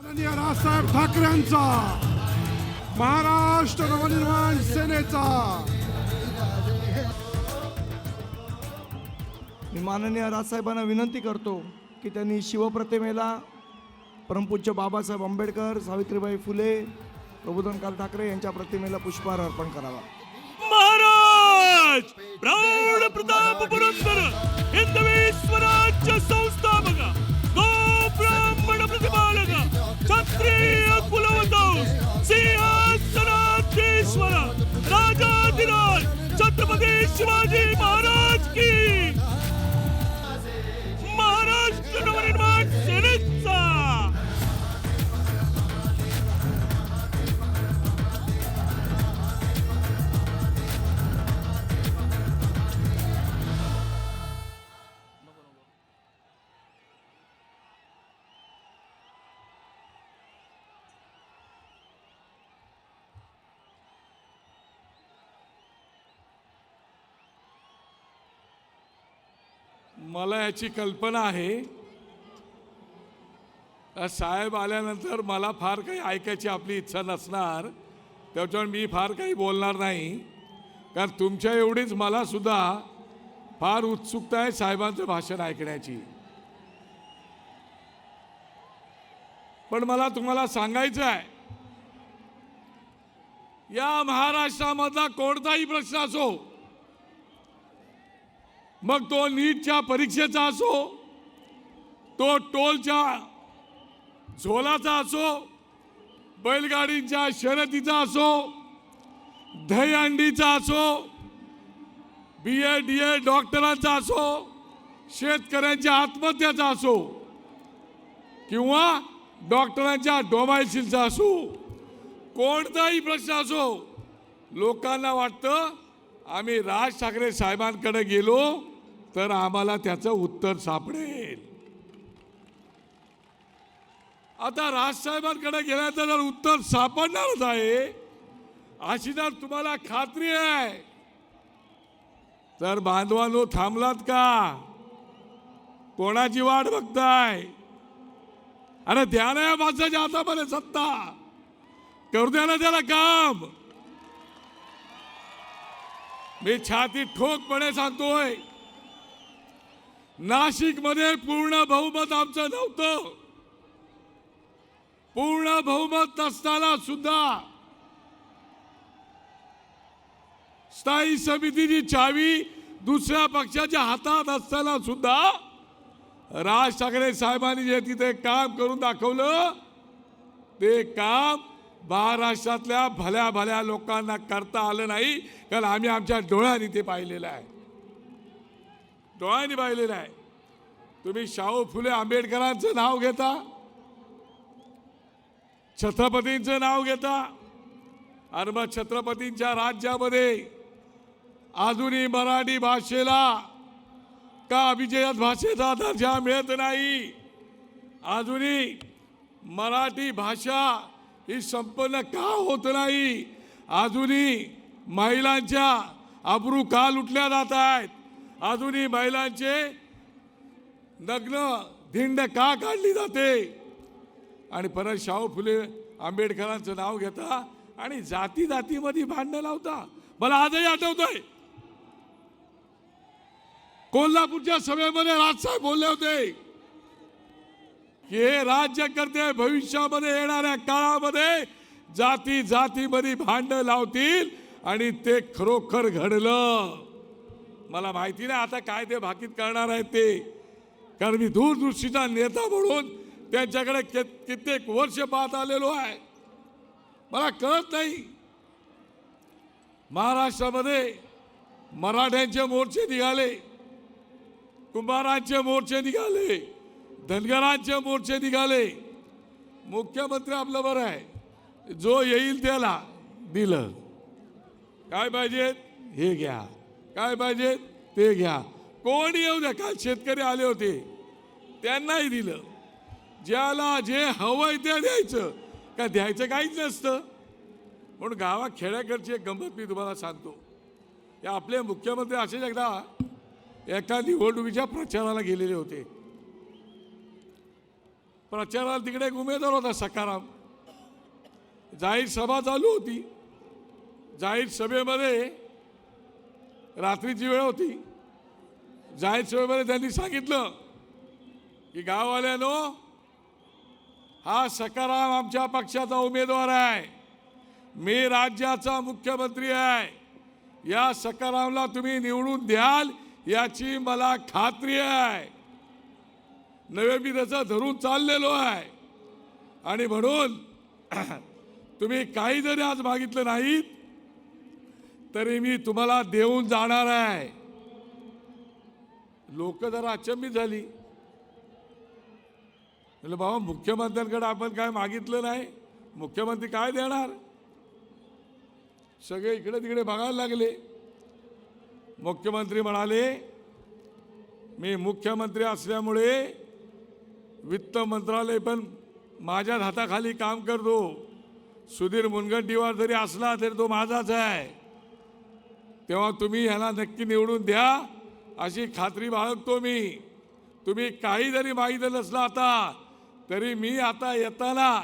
माननीय राजसाहेब ठाकरेंचा, महाराष्ट्र नवनिर्माण सेनेचा, मी माननीय राजसाहेबांना विनंती करतो की त्यांनी शिवप्रतिमेला परमपूज्य बाबासाहेब आंबेडकर, सावित्रीबाई फुले, प्रबोधनकार ठाकरे यांच्या प्रतिमेला पुष्पहार अर्पण करावा. महाराज प्रौढ प्रताप पुरंदर हिंदवी स्वराज्य संस्थापक गो ब्राह्मण प्रतिपालक क्षत्रिय कुलवंश सिंहासनाधीश्वर राजाधिराज छत्रपती शिवाजी महाराज की महाराष्ट्र नवनिर्माण सेनेचा मला याची कल्पना आहे. साहेब आल्यानंतर मला फार काही ऐकायची आपली इच्छा नसणार, त्याच्यावर मी फार काही बोलणार नाही. कारण तुमच्या एवढीच मला सुद्धा फार उत्सुकता आहे साहेबांचं भाषण ऐकण्याची. पण मला तुम्हाला सांगायचं आहे, या महाराष्ट्रामधला कोणताही प्रश्न असो, मग तो नीटच्या परीक्षेचा असो, तो टोलच्या झोलाचा असो, बैलगाडींच्या शर्यतीचा असो, दहीहंडीचा असो, BA डॉक्टरांचा असो, शेतकऱ्यांच्या आत्महत्याचा असो, किंवा डॉक्टरांच्या डोमायसिलचा असो, कोणताही प्रश्न असो, लोकांना वाटतं आम्ही राज ठाकरे साहेबांकडे गेलो तर आम्हाला त्याचं उत्तर सापडेल. आता राजसाहेबांकडे गेल्याचं जर उत्तर सापडणारच आहे अशी जर तुम्हाला खात्री आहे, तर बांधवांनो थांबलात का? कोणाची वाट बघताय? अरे द्या ना या माणसाच्या हातामध्ये सत्ता, करू द्या ना त्याला काम. मी छाती ठोकपणे सांगतोय, नाशिकमध्ये पूर्ण बहुमत आमचं नव्हतं. पूर्ण बहुमत नसताना सुद्धा स्थायी समितीची चावी दुसऱ्या पक्षाच्या हातात असताना सुद्धा राज ठाकरे साहेबांनी जे तिथे काम करून दाखवलं, ते काम महाराष्ट्रातल्या भल्या भल्या लोकांना करता आलं नाही. कारण आम्ही आमच्या डोळ्यांनी ते पाहिलेलं आहे, डोळ्यांनी पाहिलेलं आहे. तुम्ही शाहू फुले आंबेडकरांचं नाव घेता, छत्रपतींचं नाव घेता, आणि मग छत्रपतींच्या राज्यामध्ये अजूनही मराठी भाषेला का अभिजात भाषेचा दर्जा मिळत नाही. अजूनही मराठी भाषा ही संपन्न का होत नाही. अजूनही महिलांच्या अब्रू का लुटल्या जात आहेत. अजूनही महिलांचे नग्न धिंड का काढली जाते. आणि परत शाहू फुले आंबेडकरांचं नाव घेता आणि जाती जातीमध्ये भांडणं लावता. मला आजही आठवतंय, कोल्हापूरच्या सभेमध्ये राजसाहेब बोलले होते की हे राज्यकर्ते भविष्यामध्ये येणाऱ्या काळामध्ये जाती जातीमध्ये भांडण लावतील, आणि ते खरोखर घडलं. मला माहिती नाही आता काय ते भाकीत करणार आहेत ते, कारण मी दूरदृष्टीचा नेता म्हणून त्यांच्याकडे कित्येक वर्ष पाहत आलेलो आहे. मला कळत नाही, महाराष्ट्रामध्ये मराठ्यांचे मोर्चे निघाले, कुंभारांचे मोर्चे निघाले, धनगरांचे मोर्चे निघाले. मुख्यमंत्री आपलं बरं आहे, जो येईल त्याला दिलं. काय पाहिजे हे घ्या, काय पाहिजे ते घ्या. कोण येऊ द्या. काल शेतकरी आले होते, त्यांनाही दिलं. ज्याला जे हवंय ते द्यायचं, का द्यायचं काहीच नसतं. म्हणून गावात खेड्याकडची एक गंमत मी तुम्हाला सांगतो. या आपले मुख्यमंत्री असेच एकदा एका निवडणुकीच्या प्रचाराला गेलेले होते. प्रचाराला तिकडे एक उमेदवार होता सखाराम. जाहीर सभा चालू होती. जाहीर सभेमध्ये रात्रीची वेळ होती. जाहीर सभेमध्ये त्यांनी सांगितलं की गाववाल्यानो, हा सखाराम आमच्या पक्षाचा उमेदवार आहे. मी राज्याचा मुख्यमंत्री आहे. या सखारामला तुम्ही निवडून द्याल याची मला खात्री आहे. नवे मी त्याचा धरून चाललेलो आहे. आणि म्हणून तुम्ही काही जरी आज मागितलं नाहीत तरी मी तुम्हाला देऊन जाणार आहे. लोक जरा अचंबित झाली. म्हटलं बाबा, मुख्यमंत्र्यांकडे आपण काय मागितलं नाही, मुख्यमंत्री काय देणार? सगळे इकडे तिकडे बघायला लागले. मुख्यमंत्री म्हणाले, मी मुख्यमंत्री असल्यामुळे वित्त मंत्रालय पण माझ्याच हाताखाली काम करतो. सुधीर मुनगंटीवार जरी असला तरी तो माझाच आहे. तेव्हा तुम्ही ह्याला नक्की निवडून द्या अशी खात्री बाळगतो मी. तुम्ही काही जरी मागितलं नसलं आता तरी मी आता येताना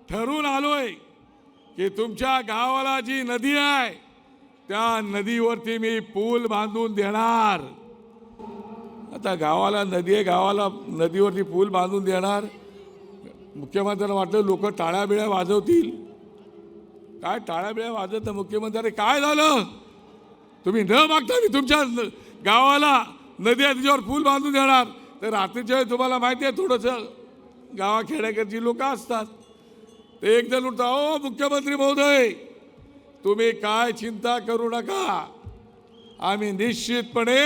ठरवून आलोय की तुमच्या गावाला जी नदी आहे त्या नदीवरती मी पूल बांधून देणार. आता गावाला नदी आहे, गावाला नदीवरती पूल बांधून देणार. मुख्यमंत्र्यांना वाटलं लोक टाळ्या बिळ्या वाजवतील. काय टाळ्या बिळ्या वाजवत नाही. मुख्यमंत्री, काय झालं? तुम्ही न मागता मी तुमच्या गावाला नदी आहे तिच्यावर पूल बांधून देणार. तर रात्रीच्या वेळी तुम्हाला माहिती आहे थोडंसं गावाखेड्याकडची लोक असतात ते एक जण उठता, ओ मुख्यमंत्री महोदय, तुम्ही काय चिंता करू नका. आम्ही निश्चितपणे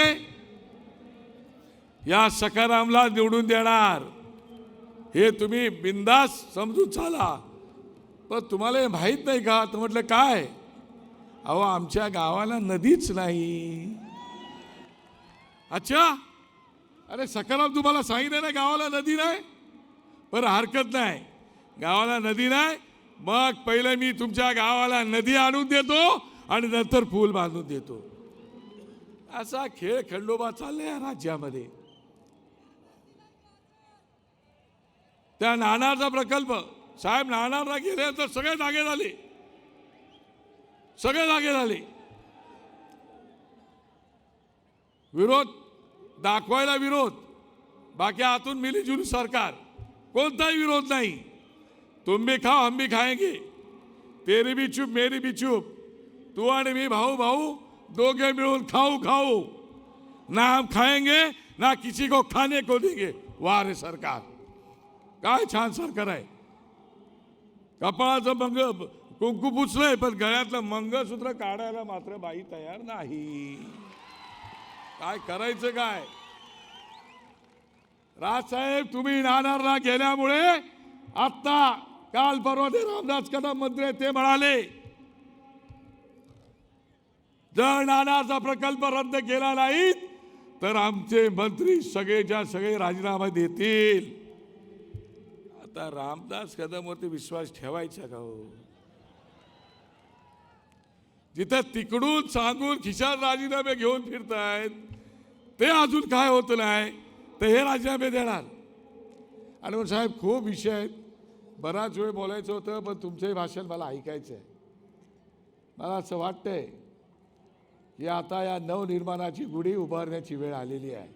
या सखारामला निवडून देणार. हे तुम्ही बिंदास समजून चाला. पण तुम्हाला हे माहीत नाही का? तर म्हटलं काय? अहो, आमच्या गावाला नदीच नाही. अच्छा, अरे सखाराम, तुम्हाला सांगितलं ना गावाला नदी नाही. बरं, हरकत नाही, गावाला नदी नाही. मग पहिले मी तुमच्या गावाला नदी आणून देतो आणि नंतर पूल बांधून देतो. असा खेळ खंडोबा चाललाय या राज्यामध्ये. त्या नाणारचा प्रकल्प, साहेब, नाणारला गेल्यानंतर सगळे जागे झाले. सगळे जागे झाले. विरोध दाखवायला विरोध, बाकी आतून मिलीजुली सरकार. कोणताही विरोध नाही. तुम भी खाओ हम भी खाएंगे, तेरी भी चुप मेरी भी चुप, तू आणि मी भाऊ भाऊ दोगे मिळून खाऊ खाऊ. ना हम खाएंगे ना किसी को खाने को देंगे. वाह रे सरकार, काय छान सरकार आहे. कपाळाचं मंग कुंकू पुसलंय पण गळ्यातलं मंगळसूत्र काढायला मात्र बाई तयार नाही. काय करायचं काय? राजसाहेब, तुम्ही नाणारला गेल्यामुळे आता काल परवा ते रामदास कदम मंत्री ते म्हणाले, जर नाणारचा प्रकल्प रद्द केला नाही तर आमचे मंत्री सगळेच्या सगळे राजीनामा देतील. आता रामदास कदमवरती विश्वास ठेवायचा का हो? जिथं तिकडून सांगून खिशात राजीनामे घेऊन फिरतायत ते अजून काय होत नाही तर हे राजीनामे देणार. आणि मग साहेब, खूप विषय आहेत, बराच वेळ बोलायचं होतं पण तुमचंही भाषण मला ऐकायचं आहे. मला असं वाटतंय की आता या नवनिर्माणाची गुढी उभारण्याची वेळ आलेली आहे.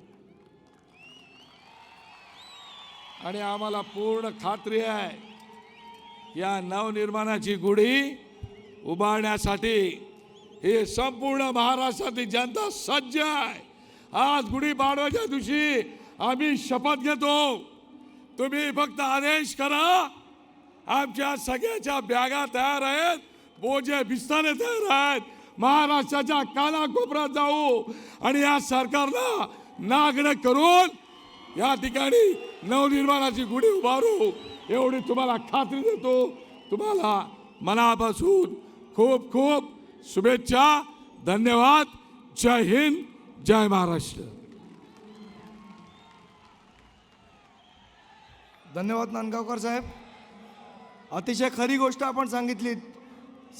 आणि आम्हाला पूर्ण खात्री आहे या नवनिर्माणाची गुढी उभारण्यासाठी हे संपूर्ण महाराष्ट्रातली जनता सज्ज आहे. आज गुढीपाडव्याच्या दिवशी आम्ही शपथ घेतो. तुम्ही फक्त आदेश करा. आमच्या सगळ्याच्या बॅगा तयार आहेत, बोजे बिस्तारे तयार आहेत. महाराष्ट्राच्या कानाकोपऱ्यात जाऊ आणि या सरकारला नागडं करून या ठिकाणी नवनिर्माणाची गुढी उभारू एवढी तुम्हाला खात्री देतो. तुम्हाला मनापासून खूप खूप शुभेच्छा. धन्यवाद. जय हिंद, जय महाराष्ट्र. धन्यवाद नांदगावकर साहेब. अतिशय खरी गोष्ट आपण सांगितलीत.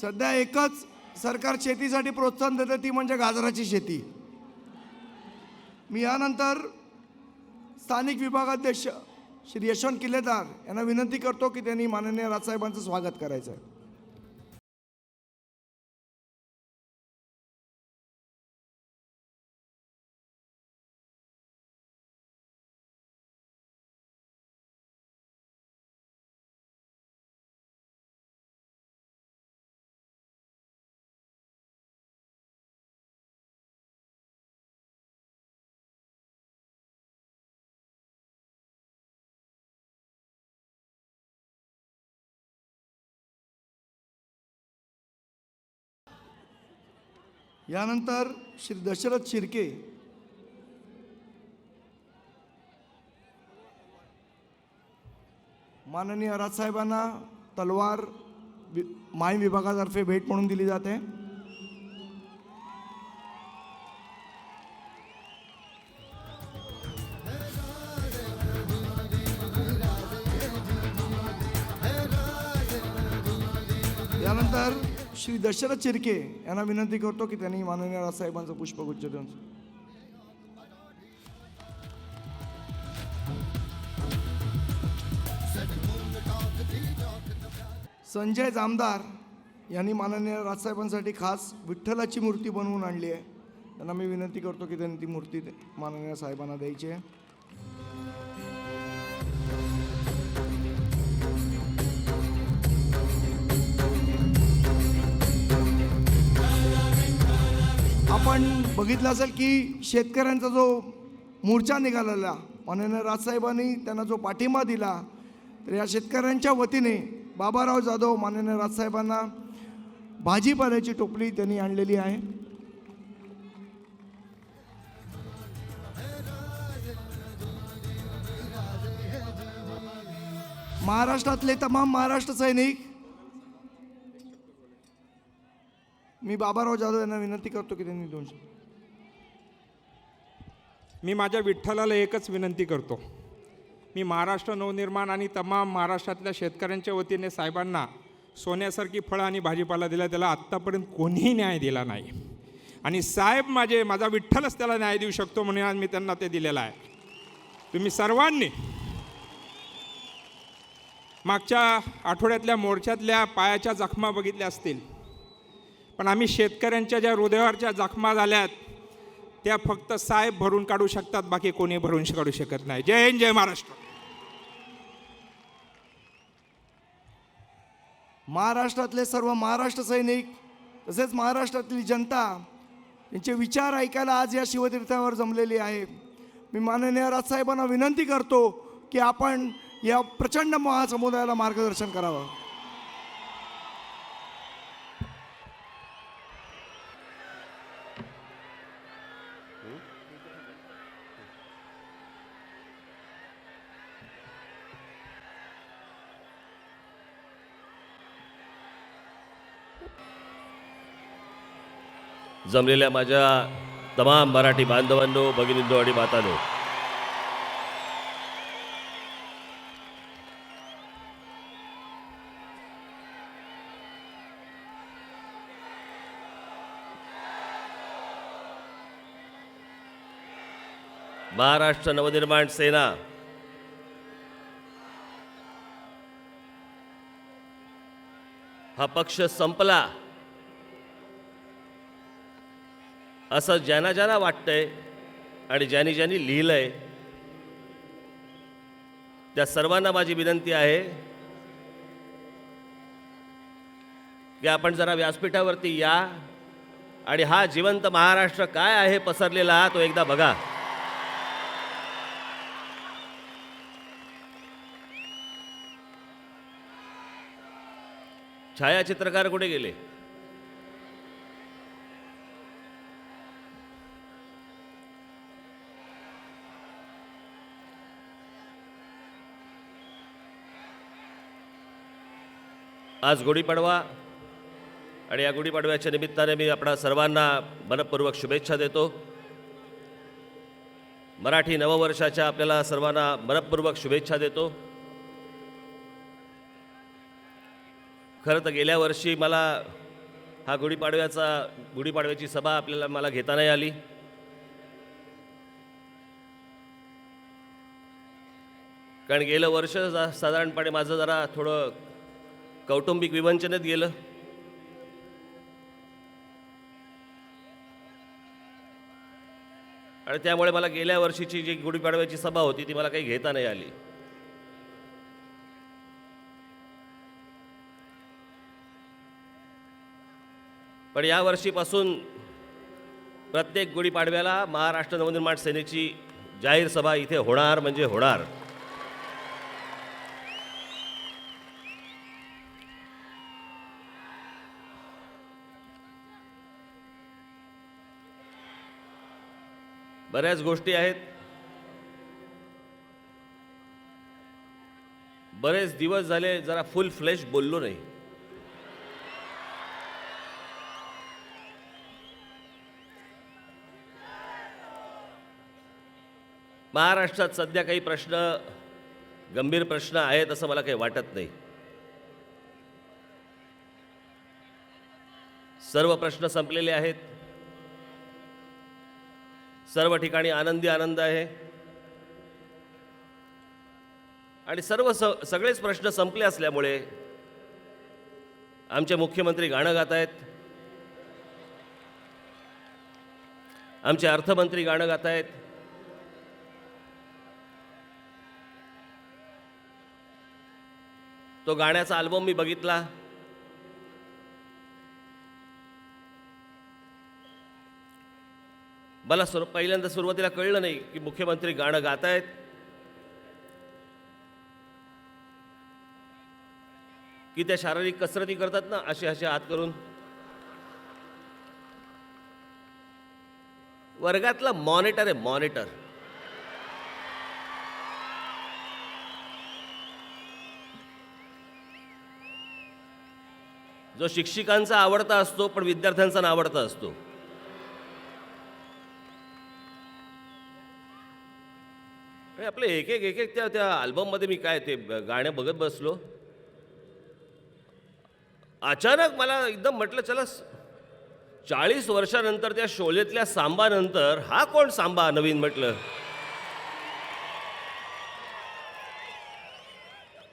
सध्या एकच सरकार शेतीसाठी प्रोत्साहन देते, ती म्हणजे गाजराची शेती. मी यानंतर स्थानिक विभागाध्यक्ष श्री यशवंत किल्लेदार यांना विनंती करतो की त्यांनी माननीय राजसाहेबांचं स्वागत करायचं आहे. यानंतर श्री दशरथ शिर्के माननीय राजसाहेबांना तलवार माहीम विभागातर्फे भेट म्हणून दिली जाते. यानंतर श्री दशरथ शिर्के यांना विनंती करतो की त्यांनी माननीय राजसाहेबांचं पुष्पगुच्छ देऊन. संजय जामदार यांनी माननीय राजसाहेबांसाठी खास विठ्ठलाची मूर्ती बनवून आणली आहे. त्यांना मी विनंती करतो की त्यांनी ती मूर्ती माननीय साहेबांना द्यायची आहे. आपण बघितलं असेल की शेतकऱ्यांचा जो मोर्चा निघालेला माननीय राजसाहेबांनी त्यांना जो पाठिंबा दिला, तर या शेतकऱ्यांच्या वतीने बाबाराव जाधव माननीय राजसाहेबांना भाजीपाल्याची टोपली त्यांनी आणलेली आहे. महाराष्ट्रातले तमाम महाराष्ट्र सैनिक, मी बाबाराव जाधव यांना विनंती करतो की त्यांनी दोन. मी माझ्या विठ्ठलाला एकच विनंती करतो. मी महाराष्ट्र नवनिर्माण आणि तमाम महाराष्ट्रातल्या शेतकऱ्यांच्या वतीने साहेबांना सोन्यासारखी फळं आणि भाजीपाला दिला, त्याला आत्तापर्यंत कोणीही न्याय दिला नाही. आणि साहेब माझा विठ्ठलच त्याला न्याय देऊ शकतो म्हणून आज मी त्यांना ते दिलेलं आहे. तुम्ही सर्वांनी मागच्या आठवड्यातल्या मोर्चातल्या पायाच्या जखमा बघितल्या असतील, पण आम्ही शेतकऱ्यांच्या ज्या हृदयावरच्या जखमा झाल्यात त्या फक्त साहेब भरून काढू शकतात, बाकी कोणी भरून काढू शकत नाही. जय हिंद, जय महाराष्ट्र. महाराष्ट्रातले सर्व महाराष्ट्र सैनिक तसेच महाराष्ट्रातली जनता यांचे विचार ऐकायला आज या शिवतीर्थावर जमलेली आहे. मी माननीय राजसाहेबांना विनंती करतो की आपण या प्रचंड महासमुदायाला मार्गदर्शन करावं. जमलेल्या माझ्या तमाम मराठी बांधवांनो, भगिनींनो आणि मातांनो, महाराष्ट्र नवनिर्माण सेना हा पक्ष संपला असं ज्यांना ज्यांना वाटतंय आणि ज्यांनी ज्यांनी लिहिलंय त्या सर्वांना माझी विनंती आहे की आपण जरा व्यासपीठावरती या आणि हा जिवंत महाराष्ट्र काय आहे पसरलेला तो एकदा बघा. छायाचित्रकार कुठे गेले? आज गुढीपाडवा आणि या गुढीपाडव्याच्या निमित्ताने मी आपणा सर्वांना मनपूर्वक शुभेच्छा देतो. मराठी नववर्षाच्या आपल्याला सर्वांना मनपूर्वक शुभेच्छा देतो. खरं तर गेल्या वर्षी मला हा गुढीपाडव्याची सभा मला घेता नाही आली. कारण गेलं वर्ष साधारणपणे माझं जरा थोडं कौटुंबिक विवंचनेत गेलं. आणि त्यामुळे मला गेल्या वर्षीची जी गुढीपाडव्याची सभा होती ती मला काही घेता नाही आली. पण या वर्षीपासून प्रत्येक गुढीपाडव्याला महाराष्ट्र नवनिर्माण सेनेची जाहीर सभा इथे होणार म्हणजे होणार. बऱ्याच गोष्टी आहेत. बरेच दिवस झाले जरा फुल फ्लेश बोललो नाही. महाराष्ट्रात सध्या काही प्रश्न, गंभीर प्रश्न आहेत असं मला काही वाटत नाही. सर्व प्रश्न संपलेले आहेत. सर्व ठिकाणी आनंदी आनंद आहे. आणि सगळेच प्रश्न संपले असल्यामुळे आमचे मुख्यमंत्री गाणं गात आहेत, आमचे अर्थमंत्री गाणं गात आहेत, तो गाण्याचा अल्बम मी बघितला. मला पहिल्यांदा सुरुवातीला कळलं नाही की मुख्यमंत्री गाणं गात आहेत की त्या शारीरिक कसरती करतात ना, असे असे हात करून. वर्गातला मॉनिटर आहे, मॉनिटर. जो शिक्षकांचा आवडता असतो पण विद्यार्थ्यांचा नावडता असतो. आपले एक एक त्या अल्बममध्ये मी काय ते गाणं बघत बसलो. अचानक मला एकदम म्हटलं चला 40 वर्षानंतर त्या शोलेतल्या सांबानंतर हा कोण सांबा नवीन म्हटलं.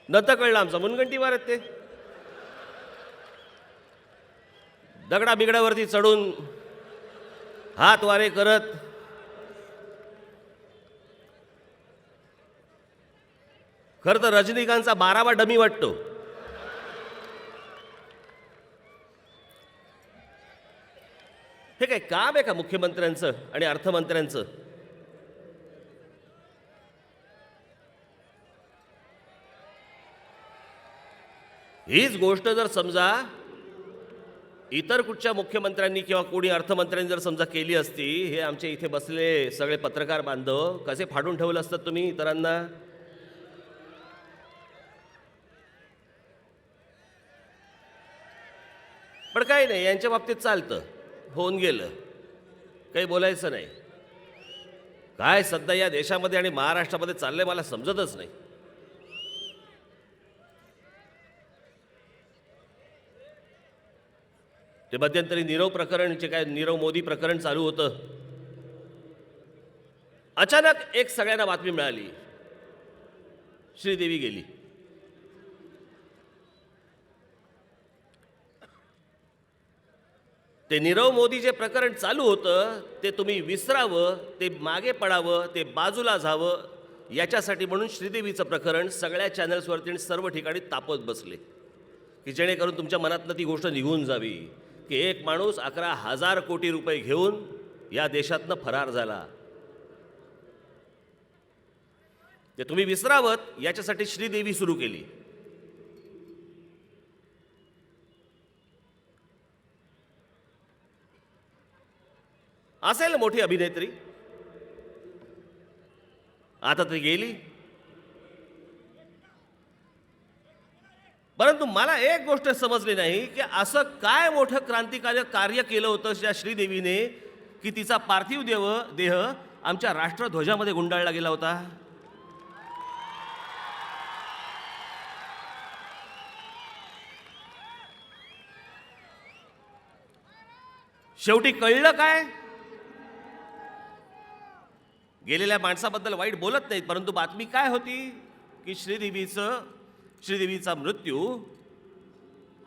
नंतर कळलं आमचा मुनगंटी मारत ते दगडा बिगडावरती चढून हात वारे करत खरं तर रजनीकांतचा 12वा डमी वाटतो. हे काय काम आहे का मुख्यमंत्र्यांचं आणि अर्थमंत्र्यांचं? हीच गोष्ट जर समजा इतर कुठच्या मुख्यमंत्र्यांनी किंवा कोणी अर्थमंत्र्यांनी जर समजा केली असती, हे आमचे इथे बसले सगळे पत्रकार बांधव कसे फाडून ठेवलं असतात तुम्ही इतरांना. पण काही नाही, यांच्या बाबतीत चालतं, होऊन गेलं, काही बोलायचं नाही. काय सध्या या देशामध्ये आणि महाराष्ट्रामध्ये चाललंय मला समजतच नाही. ते मध्यंतरी नीरव प्रकरण, जे काय नीरव मोदी प्रकरण चालू होतं, अचानक एक सगळ्यांना बातमी मिळाली, श्रीदेवी गेली. ते नीरव मोदी जे प्रकरण चालू होतं ते तुम्ही विसरावं, ते मागे पडावं, ते बाजूला जावं, याच्यासाठी म्हणून श्रीदेवीचं प्रकरण सगळ्या चॅनल्सवरती आणि सर्व ठिकाणी तापत बसले की जेणेकरून तुमच्या मनातनं ती गोष्ट निघून जावी की एक माणूस 11,000 कोटी रुपये घेऊन या देशातनं फरार झाला. ते तुम्ही विसरावत याच्यासाठी श्रीदेवी सुरू केली. असेल मोठी अभिनेत्री, आता ती गेली. परंतु मला एक गोष्ट समजली नाही की असं काय मोठं क्रांतिकारक कार्य केलं होतं त्या श्रीदेवीने की तिचा पार्थिव देह आमच्या राष्ट्रध्वजामध्ये गुंडाळला गेला होता. शेवटी कळलं काय? गेलेल्या माणसाबद्दल वाईट बोलत नाहीत, परंतु बातमी काय होती की श्रीदेवीचा मृत्यू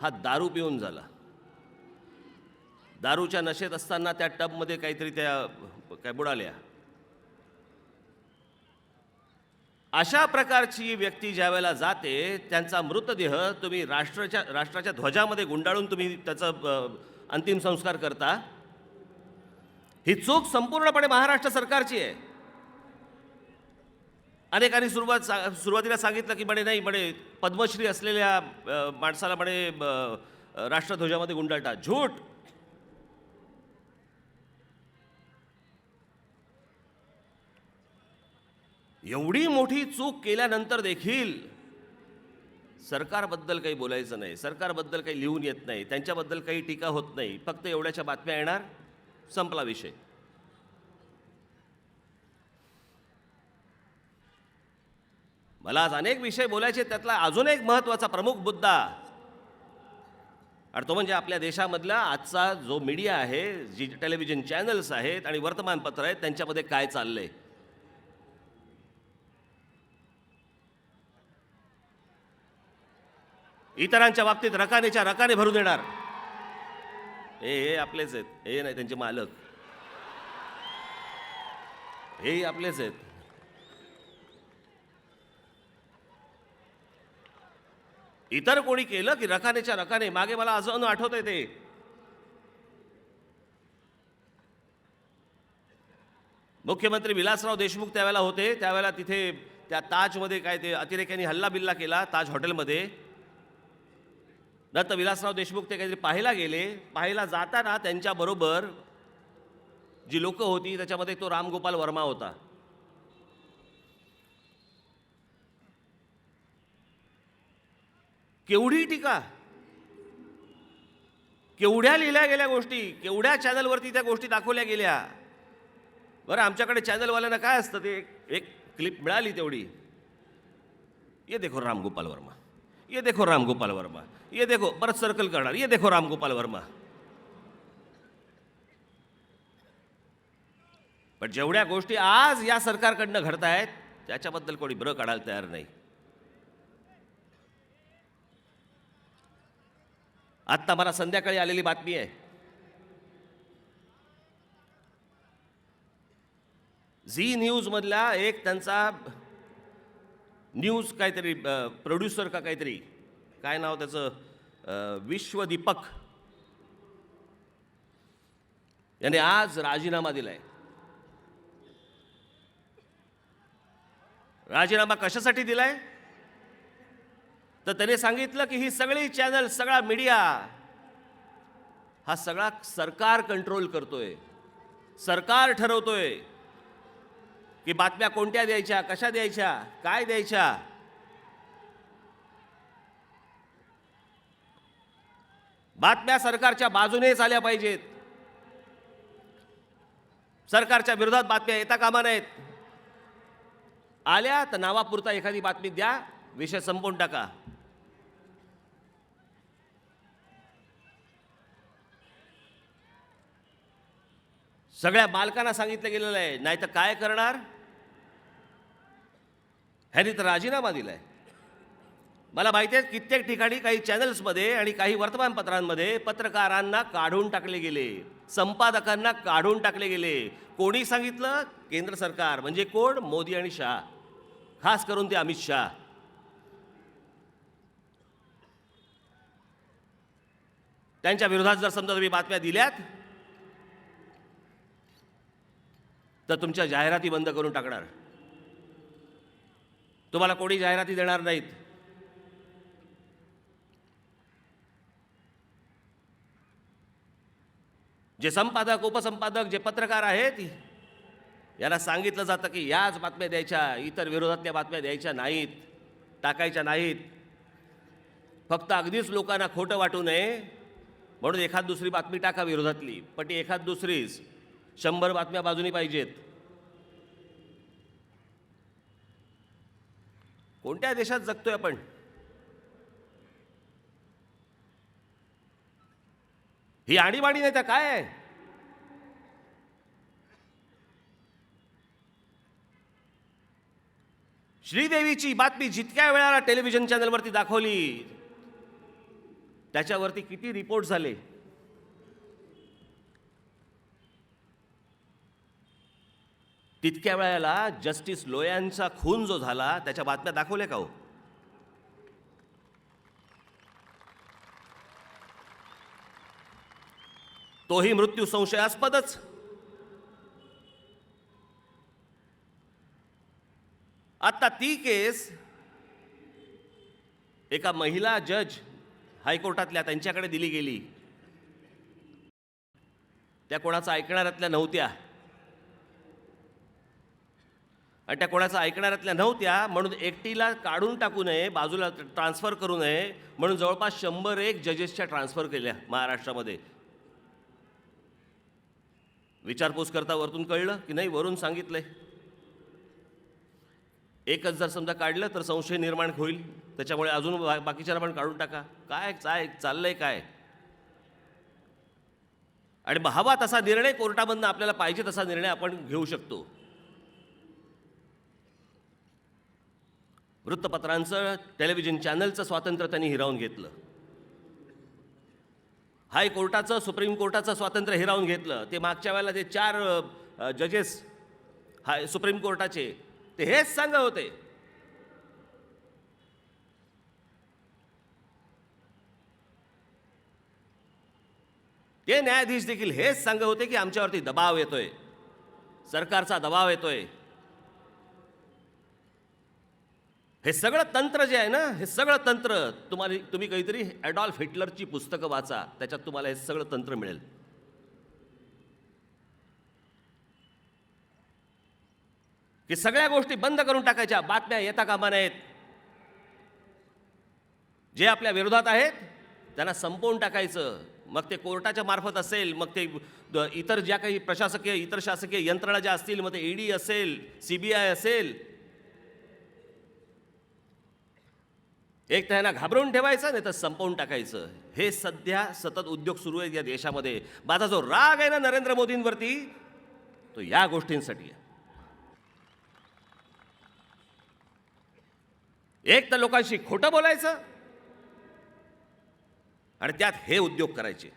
हा दारू पिऊन झाला. दारूच्या नशेत असताना त्या टबमध्ये काहीतरी त्या काय बुडाल्या. अशा प्रकारची व्यक्ती ज्या वेळेला जाते त्यांचा मृतदेह तुम्ही राष्ट्राच्या ध्वजामध्ये गुंडाळून तुम्ही त्याचा अंतिम संस्कार करता. ही चूक संपूर्णपणे महाराष्ट्र सरकारची आहे. अनेकांनी सुरुवातीला सांगितलं की म्हणे नाही म्हणे पद्मश्री असलेल्या माणसाला म्हणे राष्ट्रध्वजामध्ये गुंडाळतात. झूट. एवढी मोठी चूक केल्यानंतर देखील सरकारबद्दल काही बोलायचं नाही, सरकारबद्दल काही लिहून येत नाही, त्यांच्याबद्दल काही टीका होत नाही. फक्त एवढ्याच्या बातम्या येणार, संपला विषय. मला आज अनेक विषय बोलायचे, त्यातला अजून एक महत्त्वाचा प्रमुख मुद्दा आणि तो म्हणजे आपल्या देशामधला आजचा जो मीडिया आहे, जी टेलिव्हिजन चॅनल्स आहेत आणि वर्तमानपत्र आहेत, त्यांच्यामध्ये काय चाललंय. इतरांच्या बाबतीत रकानेच्या रकाने भरून देणार. हे आपलेच आहेत, हे नाही त्यांचे मालक, हे आपलेच आहेत. इतर कोणी केलं की रकानेच्या रकाने. मागे मला अजून आठवतंय ते मुख्यमंत्री विलासराव देशमुख त्यावेळेला होते. त्यावेळेला तिथे त्या ताजमध्ये काय ते अतिरेक्यांनी हल्ला बिल्ला केला ताज हॉटेलमध्ये. नंतर विलासराव देशमुख ते काहीतरी पाहायला गेले. पाहायला जाताना त्यांच्याबरोबर जी लोकं होती त्याच्यामध्ये तो रामगोपाल वर्मा होता. केवढी टीका, केवढ्या लिहिल्या गेल्या गोष्टी, केवढ्या चॅनलवरती त्या गोष्टी दाखवल्या गेल्या. बरं, आमच्याकडे चॅनलवाल्यांना काय असतं, ते एक क्लिप मिळाली तेवढी, ये देखो रामगोपाल वर्मा, ये देखो रामगोपाल वर्मा, ये देखो, परत सर्कल करणार, ये देखो रामगोपाल वर्मा. पण जेवढ्या गोष्टी आज या सरकारकडनं घडतायत त्याच्याबद्दल कोणी ब्र काढायला तयार नाही. आत्ता मला संध्याकाळी आलेली बातमी आहे, झी न्यूजमधला एक त्यांचा न्यूज काहीतरी प्रोड्युसर का काहीतरी, काय नाव त्याचं, विश्वदीपक, याने आज राजीनामा दिलाय. राजीनामा कशासाठी दिलाय तर त्याने सांगितलं की ही सगळी चॅनल, सगळा मीडिया हा सगळा सरकार कंट्रोल करतोय. सरकार ठरवतोय की बातम्या कोणत्या द्यायच्या, कशा द्यायच्या, काय द्यायच्या. बातम्या सरकारच्या बाजूनेच आल्या पाहिजेत. सरकारच्या विरोधात बातम्या येता कामा नयेत. आल्या तर नावापुरता एखादी बातमी द्या, विषय संपवून टाका. सगळ्या मालकांना सांगितलं गेलेलं आहे. नाही तर काय करणार, ह्यांनी तर राजीनामा दिलाय. मला माहिती आहे कित्येक ठिकाणी काही चॅनल्समध्ये आणि काही वर्तमानपत्रांमध्ये पत्रकारांना काढून टाकले गेले, संपादकांना काढून टाकले गेले. कोणी सांगितलं? केंद्र सरकार. म्हणजे कोण? मोदी आणि शाह, खास करून ते अमित शाह. त्यांच्या विरोधात जर समजा तुम्ही बातम्या दिल्यात तर तुमच्या जाहिराती बंद करून टाकणार. तुम्हाला कोणी जाहिराती देणार नाहीत. जे संपादक, उपसंपादक, जे पत्रकार आहेत, यांना सांगितलं जातं की याच बातम्या द्यायच्या, इतर विरोधातल्या बातम्या द्यायच्या नाहीत, टाकायच्या नाहीत. फक्त अगदीच लोकांना खोटं वाटू नये म्हणून एखाद दुसरी बातमी टाका विरोधातली, पण ती एखाद दुसरीच, 100 बातम्या बाजूनी पाहिजेत. कोणत्या देशात जगतोय आपण? ही आणीबाणी नाही तर काय आहे? श्रीदेवीची बातमी जितक्या वेळाला टेलिव्हिजन चॅनलवरती दाखवली त्याच्यावरती किती रिपोर्ट झाले. तितक्या वेळेला जस्टिस लोयांचा खून जो झाला त्याच्या बातम्या दाखवल्या का हो? तोही मृत्यू संशयास्पदच. आता ती केस एका महिला जज हायकोर्टातल्या त्यांच्याकडे दिली गेली. त्या कोणाचं ऐकणाऱ्यातल्या नव्हत्या आणि त्या कोणाचं ऐकणाऱ्यातल्या नव्हत्या म्हणून एकटीला काढून टाकू नये, बाजूला ट्रान्सफर करू नये म्हणून जवळपास 101 जजेसच्या ट्रान्सफर केल्या महाराष्ट्रामध्ये. विचारपूस करता वरतून कळलं की नाही, वरून सांगितलंय. एकच जर समजा काढलं तर संशय निर्माण होईल, त्याच्यामुळे अजून बाकीच्याला पण काढून टाका. काय चाललंय काय? आणि हवा तसा निर्णय कोर्टामधनं आपल्याला पाहिजे तसा निर्णय आपण घेऊ शकतो. वृत्तपत्रांचं, टेलिव्हिजन चॅनलचं स्वातंत्र्य त्यांनी हिरावून घेतलं. हायकोर्टाचं, सुप्रीम कोर्टाचं स्वातंत्र्य हिरावून घेतलं. ते मागच्या वेळेला ते 4 जजेस सुप्रीम कोर्टाचे ते हेच सांगत होते. ते न्यायाधीश देखील हेच सांगत होते की आमच्यावरती दबाव येतोय, सरकारचा दबाव येतोय. हे सगळं तंत्र जे आहे ना, हे सगळं तंत्र तुम्ही काहीतरी ॲडॉल्फ हिटलरची पुस्तकं वाचा, त्याच्यात तुम्हाला हे सगळं तंत्र मिळेल. की सगळ्या गोष्टी बंद करून टाकायच्या, बातम्या येता कामा नयेत. जे आपल्या विरोधात आहेत त्यांना संपवून टाकायचं. मग ते कोर्टाच्या मार्फत असेल, मग ते इतर ज्या काही प्रशासकीय, इतर शासकीय यंत्रणा ज्या असतील, मग ते ईडी असेल, CBI असेल, एक तर यांना घाबरवून ठेवायचं, नाही तर संपवून टाकायचं. हे सध्या सतत उद्योग सुरू आहेत या देशामध्ये. माझा जो राग आहे ना नरेंद्र मोदींवरती, तो या गोष्टींसाठी आहे. एक तर लोकांशी खोटं बोलायचं आणि त्यात हे उद्योग करायचे.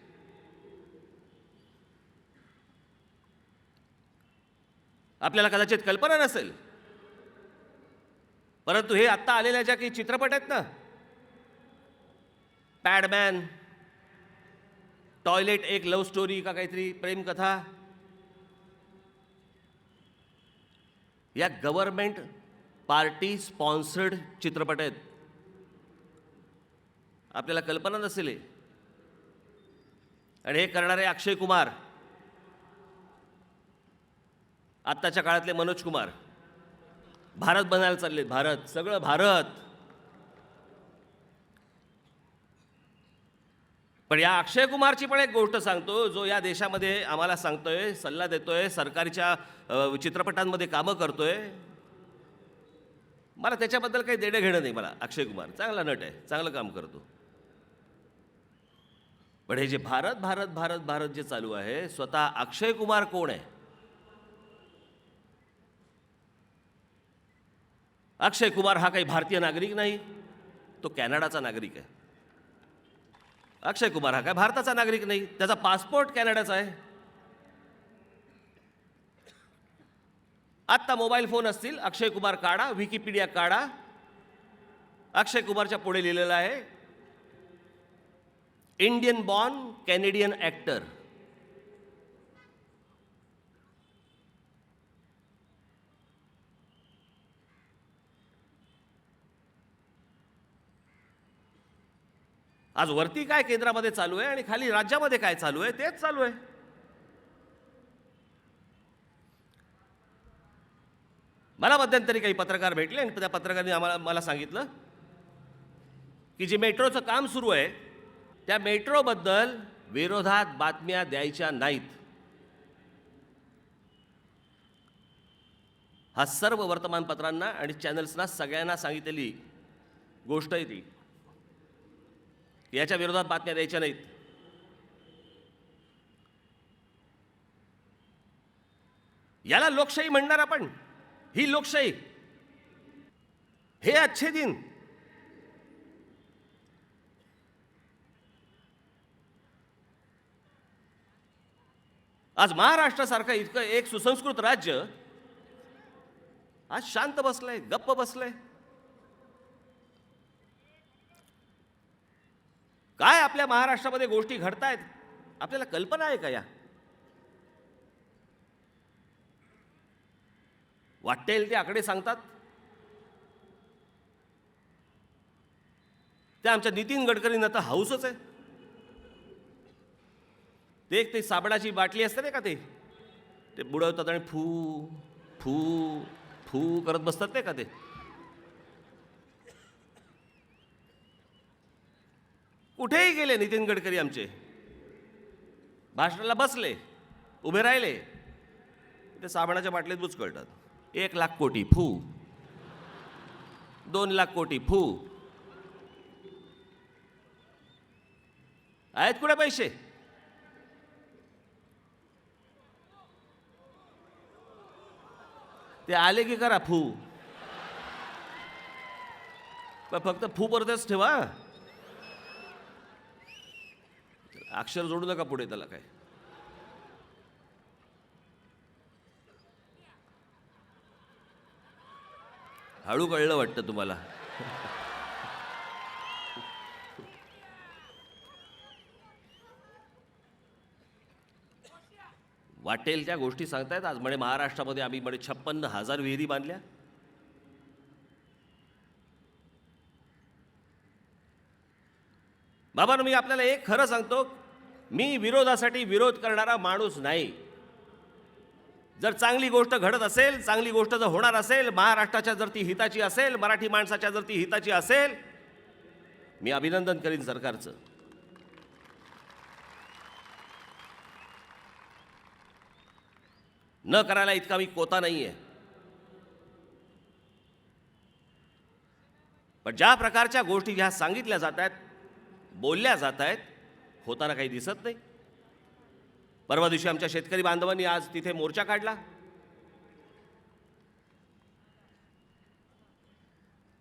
आपल्याला कदाचित कल्पना नसेल, परंतु हे आत्ता आलेल्या ज्या काही चित्रपट आहेत ना, पॅडमॅन, टॉयलेट एक लव्ह स्टोरी का काहीतरी प्रेमकथा, या गव्हर्नमेंट पार्टी स्पॉन्सर्ड चित्रपट आहेत. आपल्याला कल्पना नसेल. आणि हे करणारे अक्षय कुमार, आत्ताच्या काळातले मनोज कुमार, भारत बनायला चाललेत. भारत, सगळं भारत. पण या अक्षय कुमारची पण एक गोष्ट सांगतो, जो या देशामध्ये आम्हाला सांगतोय, सल्ला देतोय, सरकारच्या चित्रपटांमध्ये कामं करतोय. मला त्याच्याबद्दल काही देणं घेणं नाही. मला अक्षय कुमार चांगला नट आहे, चांगलं काम करतो. पण हे जे भारत भारत भारत भारत जे चालू आहे, स्वतः अक्षय कुमार कोण आहे? अक्षय कुमार हा काही भारतीय नागरिक नाही, तो कॅनडाचा नागरिक आहे. अक्षय कुमार हा काय भारताचा नागरिक नाही, त्याचा पासपोर्ट कॅनडाचा आहे. आत्ता मोबाईल फोन असतील, अक्षय कुमार काढा, विकिपीडिया काढा. अक्षय कुमारच्या पुढे लिहिलेलं आहे, इंडियन बॉर्न कॅनेडियन ॲक्टर. आज वरती काय केंद्रामध्ये चालू आहे आणि खाली राज्यामध्ये काय चालू आहे तेच चालू आहे. मला मध्यंतरी काही पत्रकार भेटले आणि त्या पत्रकारांनी मला सांगितलं की जे मेट्रोचं काम सुरू आहे त्या मेट्रोबद्दल विरोधात बातम्या द्यायच्या नाहीत. हा सर्व वर्तमानपत्रांना आणि चॅनल्सना सगळ्यांना सांगितलेली गोष्ट आहे ती. याच्या विरोधात बातम्या द्यायच्या नाहीत. याला लोकशाही म्हणणार आपण. ही लोकशाही. हे अच्छे दिन. आज महाराष्ट्रासारखं इतकं एक सुसंस्कृत राज्य आज शांत बसलंय, गप्प बसलंय. काय आपल्या महाराष्ट्रामध्ये गोष्टी घडतायत आपल्याला कल्पना आहे का या? वाटेल ते आकडे सांगतात. ते आमच्या नितीन गडकरींना तर हाऊसच आहे. ते साबणाची बाटली असते नाही का, ते बुडवतात आणि फू फू फू करत बसतात नाही का ते. कुठेही गेले नितीन गडकरी आमचे, भाषणाला बसले, उभे राहिले, ते साबणाच्या बाटलीत बुचकळतात. 1,00,000 कोटी फू, 2,00,000 कोटी फू. आहेत कुठे पैसे? ते आले की करा फू, पण फक्त फू परतच ठेवा. अक्षर जोडू नका पुढे त्याला. काय हळू कळलं वाटतं तुम्हाला. वाटेल त्या गोष्टी सांगतायत. आज म्हणे महाराष्ट्रामध्ये आम्ही म्हणे 56,000 विहिरी बांधल्या. बाबांनो, मी आपल्याला एक खरं सांगतो, मी विरोधासाठी विरोध करणारा माणूस नाही. जर चांगली गोष्ट घडत असेल, चांगली गोष्ट जर होणार असेल, महाराष्ट्राच्या जर ती हिताची असेल, मराठी माणसाच्या जर ती हिताची असेल, मी अभिनंदन करीन सरकारचं. न करायला इतका मी कोता नाहीये. पण ज्या प्रकारच्या गोष्टी ज्या सांगितल्या जात आहेत, बोलल्या जात आहेत, होताना काही दिसत नाही. परवा दिवशी आमच्या शेतकरी बांधवांनी आज तिथे मोर्चा काढला.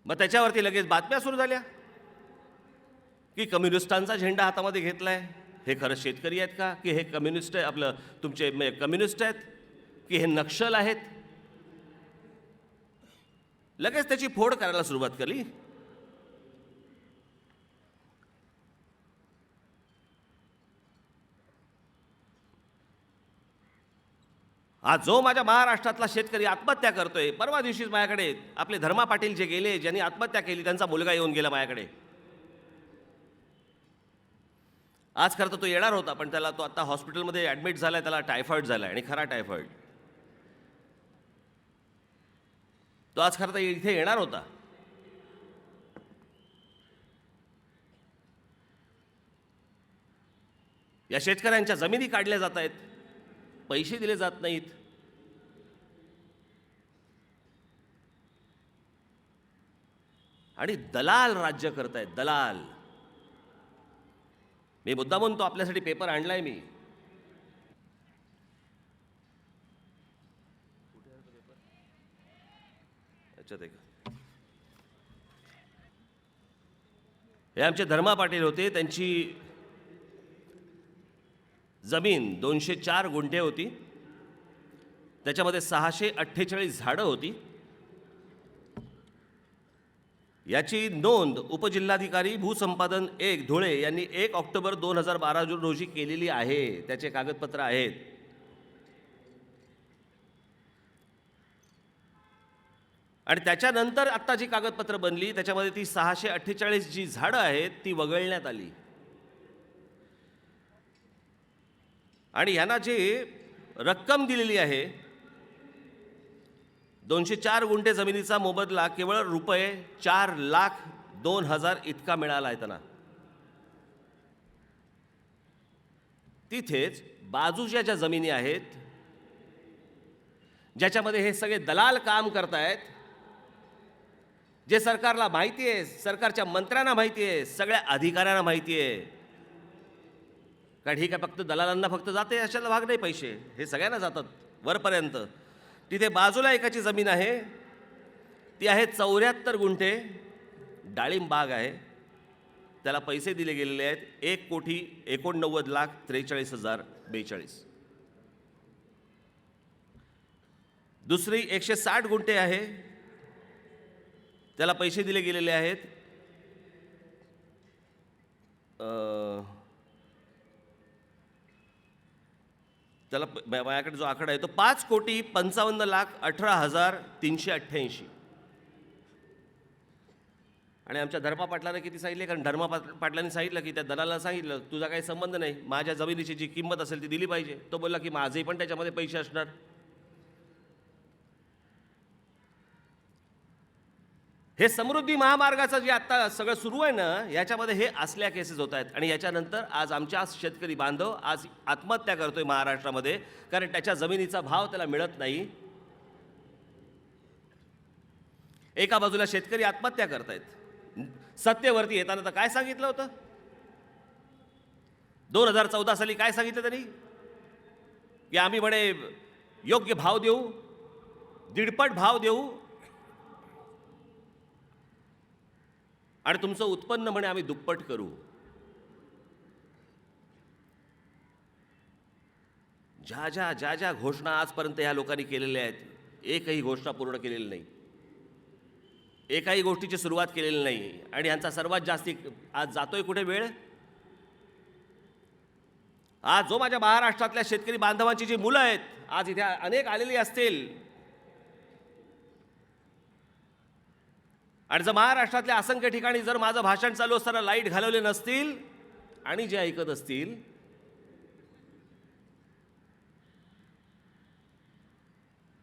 मग त्याच्यावरती लगेच बातम्या सुरू झाल्या की कम्युनिस्टांचा झेंडा हातामध्ये घेतलाय. हे खरं शेतकरी आहेत का, की हे कम्युनिस्ट आहे, आपलं तुमचे कम्युनिस्ट आहेत, की हे नक्षल आहेत? लगेच त्याची फोड करायला सुरुवात केली. आज जो माझ्या महाराष्ट्रातला शेतकरी आत्महत्या करतोय, परवा दिवशीच माझ्याकडे आपले धर्मा पाटील जे गेले, ज्यांनी आत्महत्या केली, त्यांचा मुलगा येऊन गेला माझ्याकडे. आज खरं तर तो येणार होता, पण त्याला तो आता हॉस्पिटलमध्ये ॲडमिट झालाय, त्याला टायफॉइड झालाय, आणि खरा टायफॉइड. तो आज खरं तर इथे येणार होता. या शेतकऱ्यांच्या जमिनी काढल्या जात आहेत, पैसे दिले जात नाहीत. आणि दलाल राज्य करतायत, दलाल. मी मुद्दामून तो आपल्यासाठी पेपर आणलाय. मी हे आमचे धर्मा पाटील होते. त्यांची जमीन 204 गुंठे होती. त्याच्यामध्ये 648 झाडं होती. याची नोंद उपजिल्हाधिकारी भूसंपादन 1 धुळे यांनी 1 ऑक्टोबर 2012 रोजी केलेली आहे. त्याचे कागदपत्र आहेत. आणि त्याच्यानंतर आत्ता जी कागदपत्र बनली, त्याच्यामध्ये ती 648 जी झाडं आहेत ती वगळण्यात आली. आणि यांना जी रक्कम दिलेली आहे, 204 गुंठे जमिनीचा मोबदला केवळ रुपये 4,02,000 इतका मिळाला आहे त्यांना. तिथेच बाजूच्या ज्या जमिनी आहेत, ज्याच्यामध्ये हे सगळे दलाल काम करतायत, जे सरकारला माहिती आहे, सरकारच्या मंत्र्यांना माहिती आहे, सगळ्या अधिकाऱ्यांना माहिती आहे, कारण ही काय फक्त दलालांना फक्त जाते अशाला भाग नाही, पैसे हे सगळ्यांना जातात वरपर्यंत. तिथे बाजूला एकाची जमीन आहे, ती आहे 74 गुंठे डाळिंब बाग आहे. त्याला पैसे दिले गेलेले आहेत 1,89,43,042. दुसरी 160 गुंठे आहे, त्याला पैसे दिले गेलेले आहेत त्याला माझ्याकडे जो आकडा आहे तो 5,55,18,388. आणि आमच्या धर्मा पाटलाने किती सांगितले? कारण धर्मा पाटलांनी सांगितलं की त्या दलाला सांगितलं तुझा काही संबंध नाही, माझ्या जमिनीची जी किंमत असेल ती दिली पाहिजे. तो बोलला की माझे पण त्याच्यामध्ये पैसे असणार. हे समृद्धी महामार्गाचं जे आता सगळं सुरू आहे ना, याच्यामध्ये हे असल्या केसेस होत आहेत. आणि याच्यानंतर आज आमच्या शेतकरी बांधव आज आत्महत्या करतोय महाराष्ट्रामध्ये, कारण त्याच्या जमिनीचा भाव त्याला मिळत नाही. एका बाजूला शेतकरी आत्महत्या करतायत. सत्तेवरती येताना तर काय सांगितलं होतं? 2014 साली काय सांगितलं त्यांनी? की आम्ही म्हणे योग्य भाव देऊ, 1.5 भाव देऊ आणि तुमचं उत्पन्न म्हणे आम्ही दुप्पट करू. ज्या ज्या घोषणा आजपर्यंत ह्या लोकांनी केलेल्या आहेत, एकही घोषणा पूर्ण केलेली नाही, एकाही गोष्टीची सुरुवात केलेली नाही. आणि यांचा सर्वात जास्ती आज जातोय कुठे वेळ? आज जो माझ्या महाराष्ट्रातल्या शेतकरी बांधवांची जी मुलं आहेत, आज इथे अनेक आलेली असतील, आणि जर महाराष्ट्रातल्या असंख्य ठिकाणी जर माझं भाषण चालू असताना लाईट घालवले नसतील आणि जे ऐकत असतील,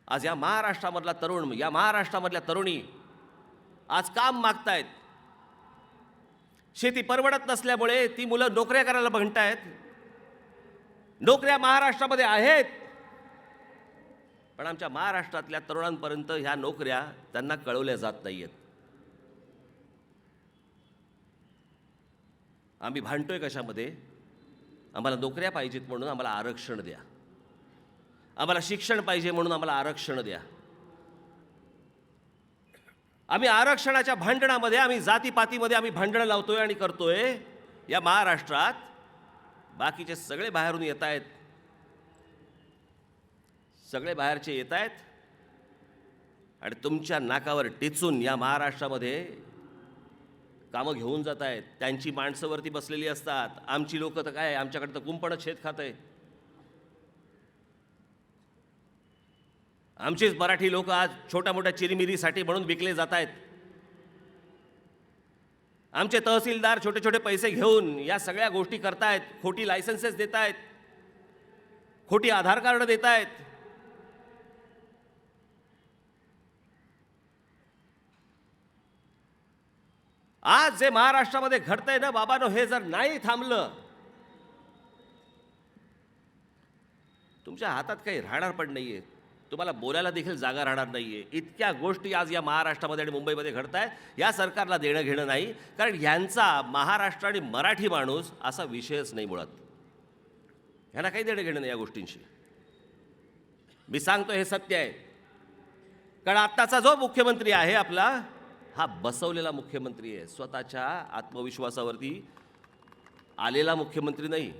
आज या महाराष्ट्रामधला तरुण, या महाराष्ट्रामधल्या तरुणी आज काम मागतायत. शेती परवडत नसल्यामुळे ती मुलं नोकऱ्या करायला म्हणतायत. नोकऱ्या महाराष्ट्रामध्ये आहेत, पण आमच्या महाराष्ट्रातल्या तरुणांपर्यंत ह्या नोकऱ्या त्यांना कळवल्या जात नाहीयेत. आम्ही भांडतोय कशामध्ये? आम्हाला नोकऱ्या पाहिजेत म्हणून आम्हाला आरक्षण द्या, आम्हाला शिक्षण पाहिजे म्हणून आम्हाला आरक्षण द्या. आम्ही आरक्षणाच्या भांडणामध्ये, आम्ही जातीपातीमध्ये आम्ही भांडणं लावतोय आणि करतोय. या महाराष्ट्रात बाकीचे सगळे बाहेरून येत आहेत, सगळे बाहेरचे येत आहेत आणि तुमच्या नाकावर टिचून या महाराष्ट्रामध्ये कामं घेऊन जात आहेत. त्यांची माणसंवरती बसलेली असतात. आमची लोकं तर काय, आमच्याकडे तर कुंपणच शेत खात आहे. आमचीच मराठी लोक आज छोट्या मोठ्या चिरीमिरीसाठी म्हणून विकले जात आहेत. आमचे तहसीलदार छोटे छोटे पैसे घेऊन या सगळ्या गोष्टी करतायत. खोटी लायसन्सेस देत आहेत, खोटी आधार कार्ड देत आहेत. आज जे महाराष्ट्रामध्ये घडतंय ना बाबांनो, हे जर नाही थांबलं, तुमच्या हातात काही राहणार पण नाहीये, तुम्हाला बोलायला देखील जागा राहणार नाहीये. इतक्या गोष्टी आज या महाराष्ट्रामध्ये आणि मुंबईमध्ये घडतायत. या सरकारला देणं घेणं नाही, कारण ह्यांचा महाराष्ट्र आणि मराठी माणूस असा विषयच नाही मुळात. ह्यांना काही देणं घेणं नाही या गोष्टींशी. मी सांगतो हे सत्य आहे, कारण आत्ताचा जो मुख्यमंत्री आहे आपला, हा बसवलेला मुख्यमंत्री आहे, स्वतःच्या आत्मविश्वासावरती आलेला मुख्यमंत्री नाही.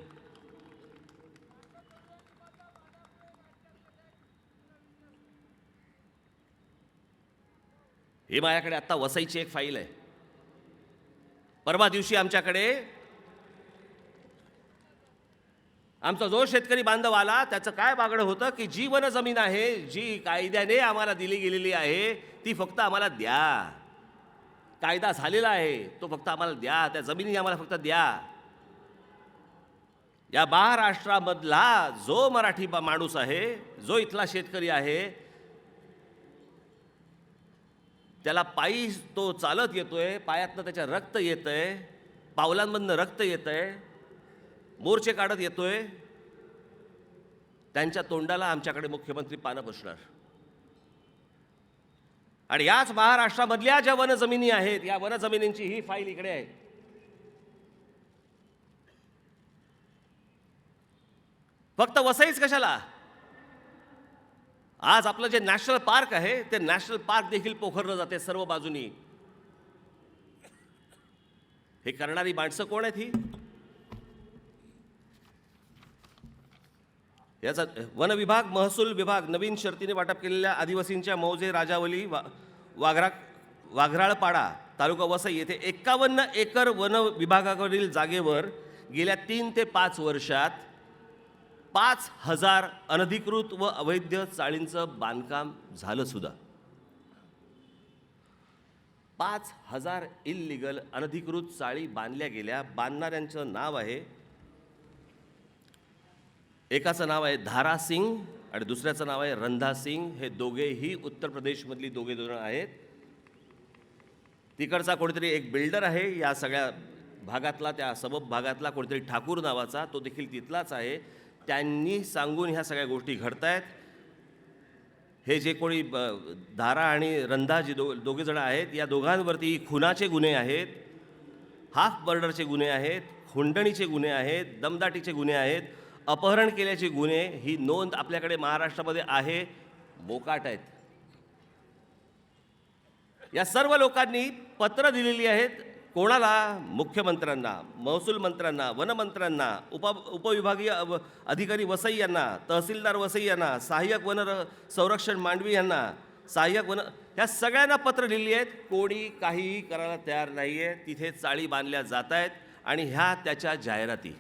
हे माझ्याकडे आत्ता वसईची एक फाईल आहे. परवा दिवशी आमच्याकडे आमचा जो शेतकरी बांधव आला, त्याचं काय मागणं होतं की जी वन जमीन आहे, जी कायद्याने आम्हाला दिली गेलेली आहे, ती फक्त आम्हाला द्या. कायदा झालेला आहे, तो फक्त आम्हाला द्या, त्या जमिनी आम्हाला फक्त द्या. या महाराष्ट्रामधला जो मराठी माणूस आहे, जो इथला शेतकरी आहे, त्याला पायी तो चालत येतोय, पायातनं त्याच्या रक्त येतंय, पावलांमधनं रक्त येतंय, मोर्चे काढत येतोय. त्यांच्या तोंडाला आमच्याकडे मुख्यमंत्री पानं पुसणार. आणि याच महाराष्ट्रामधल्या ज्या वनजमिनी आहेत, या वनजमिनींची ही फाईल इकडे आहे. फक्त वसईच कशाला, आज आपलं जे नॅशनल पार्क आहे ते नॅशनल पार्क देखील पोखरलं जाते सर्व बाजूनी. हे करणारी माणसं कोण आहेत ही? याचा वन विभाग, महसूल विभाग नवीन शर्तीने वाटप केलेल्या आदिवासींच्या मौजे, राजावली, वाघराळपाडा, तालुका वसई येथे 51 एकर वन विभागावरील जागेवर गेल्या 3 ते 5 वर्षात 5,000 अनधिकृत व अवैध चाळींचं बांधकाम झालं सुद्धा. 5,000 इल्लीगल अनधिकृत चाळी बांधल्या गेल्या. बांधणाऱ्यांचं नाव आहे, एकाचं नाव आहे धारा सिंग आणि दुसऱ्याचं नाव आहे रंधा सिंग. हे दोघेही उत्तर प्रदेशमधली दोघे जण आहेत. तिकडचा कोणीतरी एक बिल्डर आहे या सगळ्या भागातला, त्या सबब भागातला कोणीतरी ठाकूर नावाचा, तो देखील तिथलाच आहे. त्यांनी सांगून ह्या सगळ्या गोष्टी घडतायत. हे जे कोणी धारा आणि रंधा जे दोघे जण आहेत, या दोघांवरती खुनाचे गुन्हे आहेत, हाफ मर्डरचे गुन्हे आहेत, हुंडणीचे गुन्हे आहेत, दमदाटीचे गुन्हे आहेत, अपहरण केल्याचे गुन्हे, ही नोंद आपल्याकडे महाराष्ट्रामध्ये आहे. मोकाट आहेत. या सर्व लोकांनी पत्र दिलेली आहेत. कोणाला? मुख्यमंत्र्यांना, महसूल मंत्र्यांना, वनमंत्र्यांना, उपविभागीय अधिकारी वसई यांना, तहसीलदार वसई यांना, सहाय्यक वन संरक्षण मांडवी यांना, सहाय्यक वन, ह्या सगळ्यांना पत्र लिहिली आहेत. कोणी काहीही करायला तयार नाही आहे. तिथे चाळी बांधल्या जात आहेत आणि ह्या त्याच्या जाहिराती.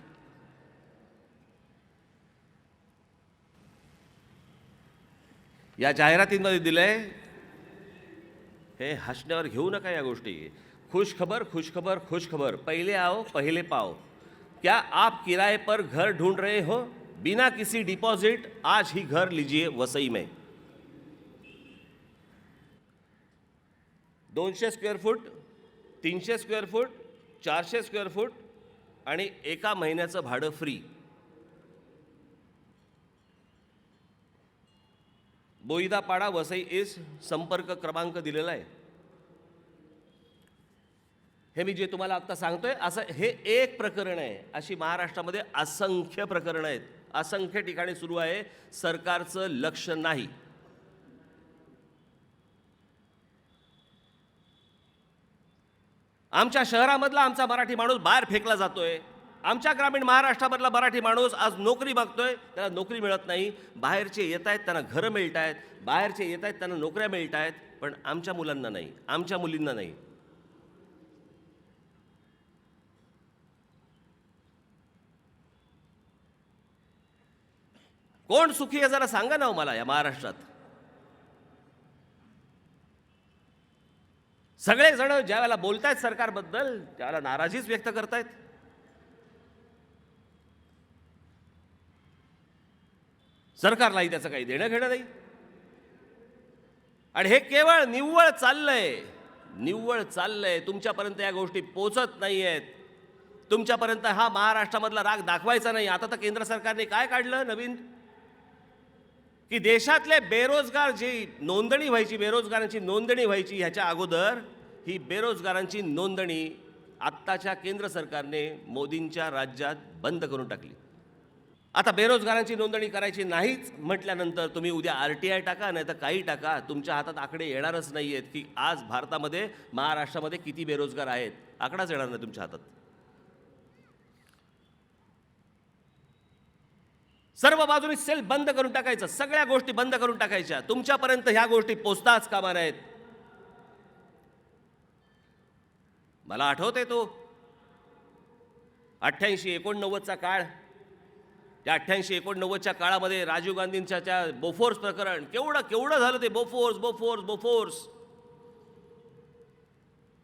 या जाहिरातींमध्ये दिलंय. हे हसण्यावर घेऊ नका या गोष्टी. खुशखबर, खुशखबर, खुशखबर, पहले आओ पहले पाओ. क्या आप किराए पर घर ढूंढ रहे हो? बिना किसी डिपॉजिट आज ही घर लीजिए वसई में. 200 square foot, 300 square foot, 400 square foot आणि एका महिन्याचं भाडं फ्री. बोईदापाडा वसई ईस्ट. संपर्क क्रमांक दिलेला आहे. हे मी जे तुम्हाला आता सांगतोय असं हे एक प्रकरण आहे. अशी महाराष्ट्रामध्ये असंख्य प्रकरणं आहेत. असंख्य ठिकाणी सुरू आहे. सरकारचं लक्ष नाही. आमच्या शहरामधला आमचा मराठी माणूस बाहेर फेकला जातोय. आमच्या ग्रामीण महाराष्ट्रामधला मराठी माणूस आज नोकरी मागतोय, त्याला नोकरी मिळत नाही. बाहेरचे येत आहेत, त्यांना घरं मिळत आहेत. बाहेरचे येत आहेत, त्यांना नोकऱ्या मिळत आहेत. पण आमच्या मुलांना नाही, आमच्या मुलींना नाही. कोण सुखी आहे जरा सांगा ना मला या महाराष्ट्रात. सगळे जण ज्यावेळेला बोलतायत सरकारबद्दल त्यावेळेला नाराजीच व्यक्त करतायत. सरकारलाही त्याचं काही देणं घेणं नाही. आणि हे केवळ निव्वळ चाललंय, निव्वळ चाललंय. तुमच्यापर्यंत या गोष्टी पोचत नाही आहेत. तुमच्यापर्यंत हा महाराष्ट्रामधला राग दाखवायचा नाही. आता तर केंद्र सरकारने काय काढलं नवीन, की देशातले बेरोजगार जी नोंदणी व्हायची, बेरोजगारांची नोंदणी व्हायची, ह्याच्या अगोदर ही बेरोजगारांची नोंदणी आत्ताच्या केंद्र सरकारने मोदींच्या राज्यात बंद करून टाकली. आता बेरोजगारांची नोंदणी करायची नाहीच म्हटल्यानंतर तुम्ही उद्या RTI टाका, नाही तर काही टाका, तुमच्या हातात आकडे येणारच नाही आहेत की आज भारतामध्ये, महाराष्ट्रामध्ये किती बेरोजगार आहेत. आकडाच येणार नाही तुमच्या हातात. सर्व बाजूनी सेल बंद करून टाकायचं, सगळ्या गोष्टी बंद करून टाकायच्या. तुमच्यापर्यंत ह्या गोष्टी पोचताच कामा नाहीत. मला आठवतंय तो 88-89चा काळ. त्या 88-89च्या काळामध्ये राजीव गांधींच्या त्या बोफोर्स प्रकरण केवढं झालं ते. बोफोर्स.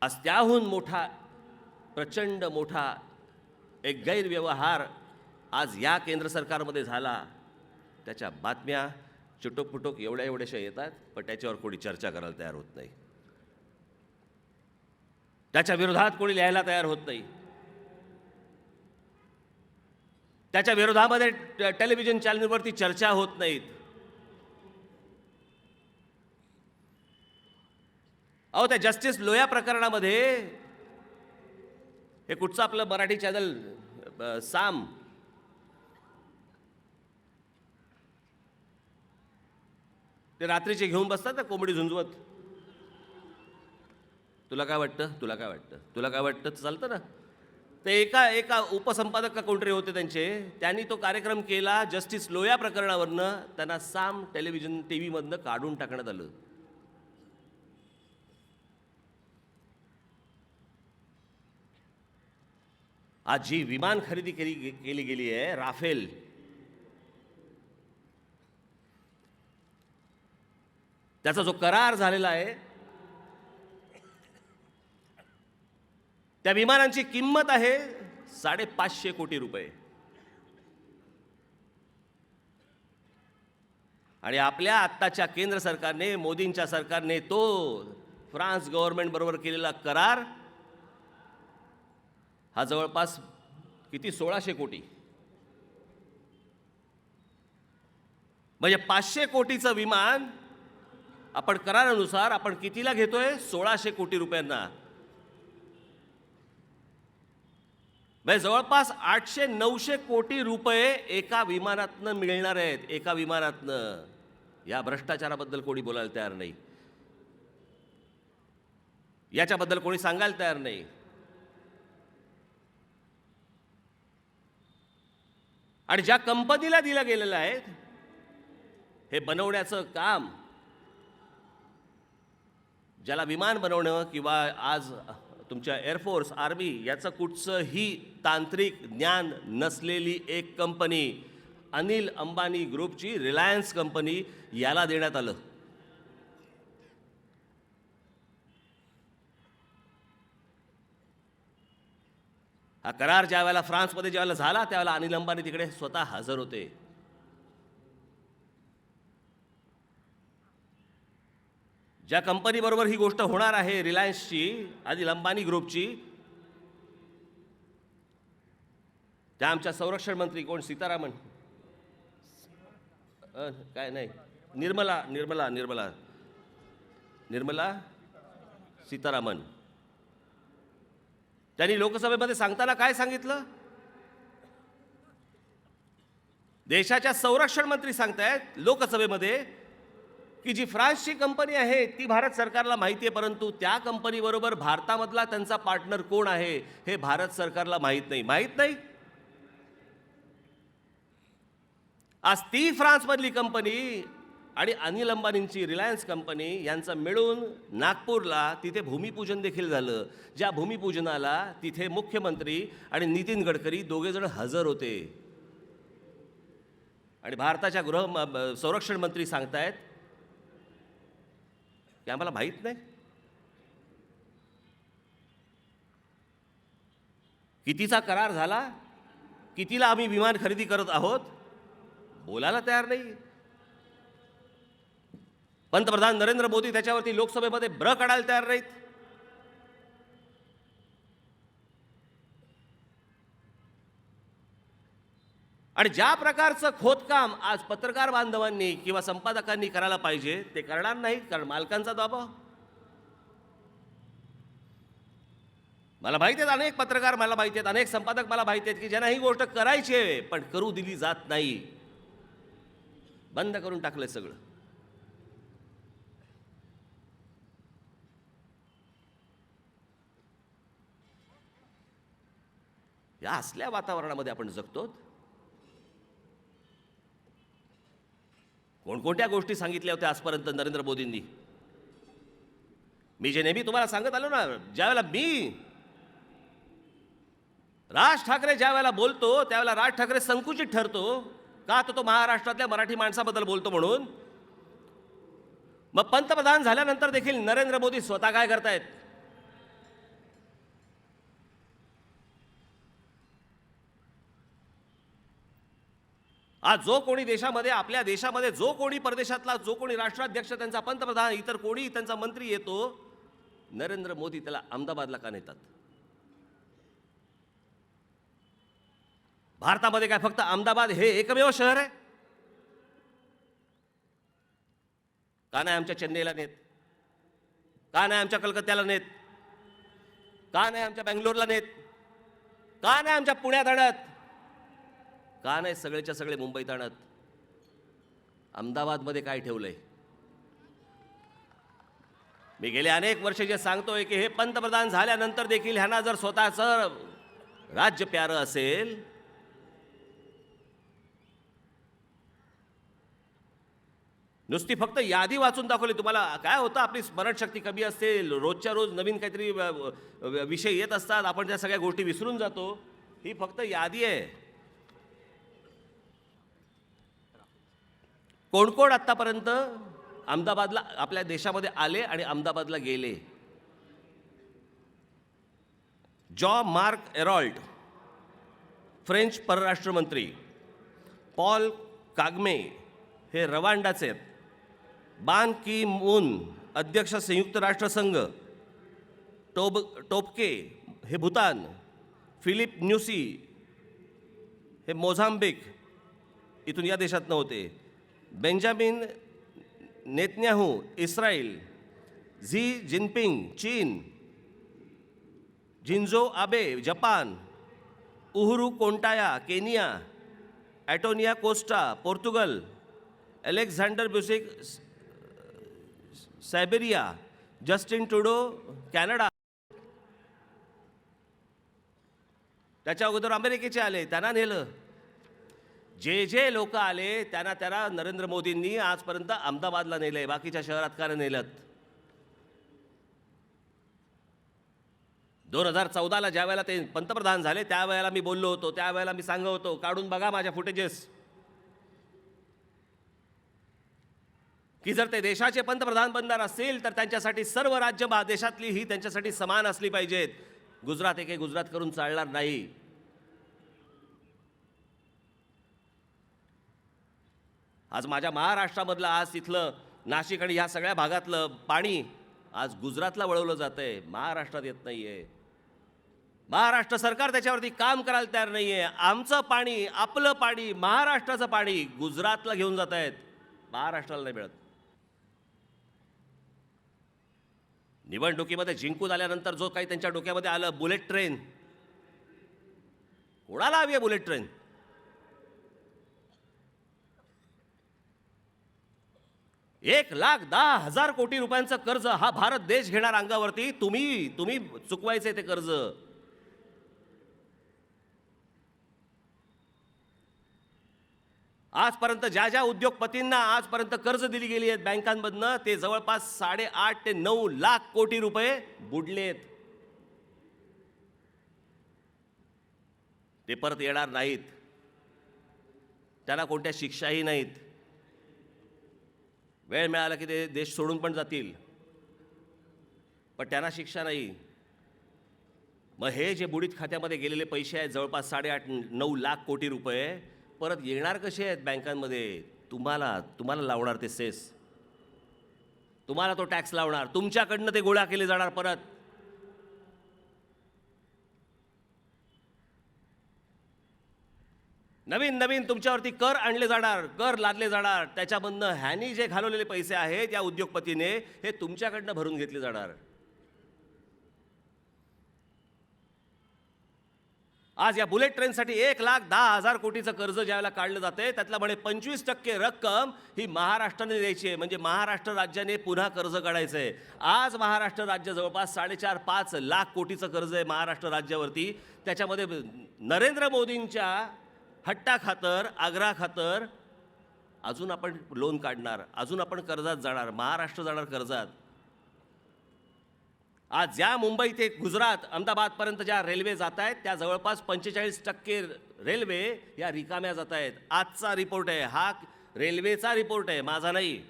आज त्याहून मोठा, प्रचंड मोठा एक गैरव्यवहार आज या केंद्र सरकारमध्ये झाला. त्याच्या बातम्या चुटोक एवढ्याशा येतात, पण त्याच्यावर कोणी चर्चा करायला तयार होत नाही. त्याच्या विरोधात कोणी लिहायला तयार होत नाही. त्याच्या विरोधामध्ये टेलिव्हिजन चॅनलवरती चर्चा होत नाहीत. अहो, त्या जस्टिस लोया प्रकरणामध्ये हे कुठचं आपलं मराठी चॅनल साम, ते रात्रीचे घेऊन बसतात ना कोंबडी झुंजवत. तुला काय वाटतं, तुला काय वाटतं, तुला काय वाटतं, चालतं ना. ते एका उपसंपादक का कोणतरी होते त्यांचे, त्यांनी तो कार्यक्रम केला जस्टिस लोया प्रकरणावरनं. त्यांना साम टेलिव्हिजन टीव्हीमधनं काढून टाकण्यात आलं. आज जी विमान खरेदी केली गेली आहे राफेल, त्याचा जो करार झालेला आहे, त्या विमानांची किंमत आहे 550 कोटी रुपये. आणि आपल्या आत्ताच्या केंद्र सरकारने, मोदींच्या सरकारने तो फ्रान्स गव्हर्नमेंट बरोबर केलेला करार हा जवळपास किती 1600 कोटी. म्हणजे 500 कोटीचं विमान आपण करारानुसार आपण कितीला घेतोय? 1600 कोटी रुपयांना. म्हणजे जवळपास 800-900 कोटी रुपये एका विमानातनं मिळणार आहेत. एका विमानातनं. या भ्रष्टाचाराबद्दल कोणी बोलायला तयार नाही, याच्याबद्दल कोणी सांगायला तयार नाही. आणि ज्या कंपनीला दिलं गेलेलं आहे हे बनवण्याचं काम, ज्याला विमान बनवणं किंवा आज तुमच्या एअरफोर्स, आर्मी याचं कुठचंही तांत्रिक ज्ञान नसलेली एक कंपनी, अनिल अंबानी ग्रुपची रिलायन्स कंपनी, याला देण्यात आलं. हा करार ज्या वेळेला फ्रान्समध्ये ज्या वेळेला झाला त्यावेळेला अनिल अंबानी तिकडे स्वतः हजर होते. ज्या कंपनी बरोबर ही गोष्ट होणार आहे, रिलायन्सची, अनिल अंबानी ग्रुपची, त्या आमच्या संरक्षण मंत्री कोण, सीतारामन, काय नाही, निर्मला सीतारामन. त्यांनी लोकसभेमध्ये सांगताना काय सांगितलं? देशाच्या संरक्षण मंत्री सांगतायत लोकसभेमध्ये की जी फ्रान्सची कंपनी आहे ती भारत सरकारला माहिती आहे, परंतु त्या कंपनीबरोबर भारतामधला त्यांचा पार्टनर कोण आहे हे भारत सरकारला माहीत नाही. आज ती फ्रान्समधली कंपनी आणि अनिल अंबानींची रिलायन्स कंपनी यांचं मिळून नागपूरला तिथे भूमिपूजन देखील झालं. ज्या भूमिपूजनाला तिथे मुख्यमंत्री आणि नितीन गडकरी दोघेजण हजर होते. आणि भारताच्या संरक्षण मंत्री सांगतायत की आम्हाला माहीत नाही. कितीचा करार झाला, कितीला आम्ही विमान खरेदी करत आहोत, बोलायला तयार नाही. पंतप्रधान नरेंद्र मोदी त्याच्यावरती लोकसभेमध्ये ब्र काढायला तयार नाहीत. आणि ज्या प्रकारचं खोदकाम आज पत्रकार बांधवांनी किंवा संपादकांनी करायला पाहिजे ते करणार नाहीत, कारण मालकांचा दबाव. मला माहिती आहेत अनेक पत्रकार, मला माहिती आहेत अनेक संपादक, मला माहिती आहेत की ज्यांना ही गोष्ट करायची आहे पण करू दिली जात नाही. बंद करून टाकलंय सगळं. या असल्या वातावरणामध्ये आपण जगतो. कोणकोणत्या गोष्टी सांगितल्या होत्या आजपर्यंत नरेंद्र मोदींनी? मी जे नेहमी तुम्हाला सांगत आलो ना, ज्यावेळेला मी राज ठाकरे ज्या वेळेला बोलतो त्यावेळेला राज ठाकरे संकुचित ठरतो. का? तो महाराष्ट्रातल्या मराठी माणसाबद्दल बोलतो म्हणून. मग पंतप्रधान झाल्यानंतर देखील नरेंद्र मोदी स्वतः काय करतायत? आज जो कोणी देशामध्ये, आपल्या देशामध्ये जो कोणी परदेशातला, जो कोणी राष्ट्राध्यक्ष, त्यांचा पंतप्रधान, इतर कोणी त्यांचा मंत्री येतो, नरेंद्र मोदी त्याला अहमदाबादला का नेतात? भारतामध्ये काय फक्त अहमदाबाद हे एकमेव शहर आहे? का नाही आमच्या चेन्नईला नेत? का नाही आमच्या कलकत्त्याला नेत? का नाही आमच्या बेंगलोरला नेत? का नाही आमच्या पुण्यात आणत? का नाही सगळेच्या सगळे मुंबईत आणत? अहमदाबादमध्ये काय ठेवलंय? मी गेले अनेक वर्ष जे सांगतोय की हे पंतप्रधान झाल्यानंतर देखील ह्यांना जर स्वतःचं राज्य प्यारं असेल, नुसती फक्त यादी वाचून दाखवली. तुम्हाला काय होतं, आपली स्मरणशक्ती कमी असते, रोजच्या रोज नवीन काहीतरी विषय येत असतात, आपण त्या सगळ्या गोष्टी विसरून जातो. ही फक्त यादी आहे. कोण कोण आत्तापर्यंत अहमदाबादला आपल्या देशामध्ये आले आणि अहमदाबादला गेले? जॉन मार्क एरॉल्ट, फ्रेंच परराष्ट्रमंत्री. पॉल कागमे, हे रवांडाचे आहेत. बान की मून, अध्यक्ष संयुक्त राष्ट्रसंघ. टोपके, हे भूतान. फिलिप न्यूसी, हे मोझांबिक, इथून या देशात नव्हते. Benjamin Netanyahu, Israel. Xi Jinping, चीन. Shinzo Abe, Japan. Uhuru Kenyatta, Kenya. Antonio Costa, Portugal. Alexander Vucic, Siberia. Justin Trudeau, Canada. त्याच्या अगोदर अमेरिकेचे आले, त्यांना नेलं. जे जे लोक आले त्यांना नरेंद्र मोदींनी आजपर्यंत अहमदाबादला नेलंय, बाकीच्या शहरात का नाही नेलं? 2014ला ज्या वेळेला ते पंतप्रधान झाले त्यावेळेला मी बोललो होतो, त्यावेळेला मी सांगत होतो, काढून बघा माझ्या फुटेजेस, की जर ते देशाचे पंतप्रधान बनणार असतील तर त्यांच्यासाठी सर्व राज्य देशातली ही त्यांच्यासाठी समान असली पाहिजेत. गुजरात एके गुजरात करून चालणार नाही. आज माझ्या महाराष्ट्रामधलं, आज तिथलं नाशिक आणि ह्या सगळ्या भागातलं पाणी आज गुजरातला वळवलं जातंय, महाराष्ट्रात येत नाहीये. महाराष्ट्र सरकार त्याच्यावरती काम करायला तयार नाहीये. आमचं पाणी, आपलं पाणी, महाराष्ट्राचं पाणी गुजरातला घेऊन जात आहेत, महाराष्ट्राला नाही मिळत. निवडणुकीमध्ये जिंकून आल्यानंतर जो काही त्यांच्या डोक्यामध्ये आलं, बुलेट ट्रेन. कोणाला हवी आहे बुलेट ट्रेन? $1,10,000 कोटी रुपयांचं कर्ज हा भारत देश घेणार अंगावरती. तुम्ही चुकवायचे ते कर्ज. आजपर्यंत ज्या ज्या उद्योगपतींना आजपर्यंत कर्ज दिली गेली आहेत बँकांमधनं, ते जवळपास 8.5 ते 9 लाख कोटी रुपये बुडलेत. ते परत येणार नाहीत. त्यांना कोणत्या शिक्षाही नाहीत. वेळ मिळाला की ते देश सोडून पण जातील, पण त्यांना शिक्षा नाही. मग हे जे बुडीत खात्यामध्ये गेलेले पैसे आहेत, जवळपास 8.5-9 लाख कोटी रुपये, परत येणार कसे आहेत बँकांमध्ये? तुम्हाला लावणार ते सेस, तुम्हाला तो टॅक्स लावणार, तुमच्याकडनं ते गोळा केले जाणार परत. नवीन नवीन तुमच्यावरती कर आणले जाणार, कर लादले जाणार. त्याच्यामधनं ह्यांनी जे घालवलेले पैसे आहेत या उद्योगपतीने, हे तुमच्याकडनं भरून घेतले जाणार. आज या बुलेट ट्रेनसाठी 1,10,000 कोटीचं कर्ज ज्यावेळेला काढलं जाते, त्यातलं म्हणे 25% रक्कम ही महाराष्ट्राने द्यायची आहे. म्हणजे महाराष्ट्र राज्याने पुन्हा कर्ज काढायचं आहे. आज महाराष्ट्र राज्य जवळपास 4.5-5 लाख कोटीचं कर्ज आहे महाराष्ट्र राज्यावरती. त्याच्यामध्ये नरेंद्र मोदींच्या हट्टाखातर, आग्रहाखातर अजून आपण लोन काढणार, अजून आपण कर्जात जाणार, महाराष्ट्र जाणार कर्जात. आज ज्या मुंबई ते गुजरात, अहमदाबादपर्यंत ज्या रेल्वे जात आहेत, त्या जवळपास 45% रेल्वे या रिकाम्या जात आहेत. आजचा रिपोर्ट आहे हा, रेल्वेचा रिपोर्ट आहे, माझा नाही.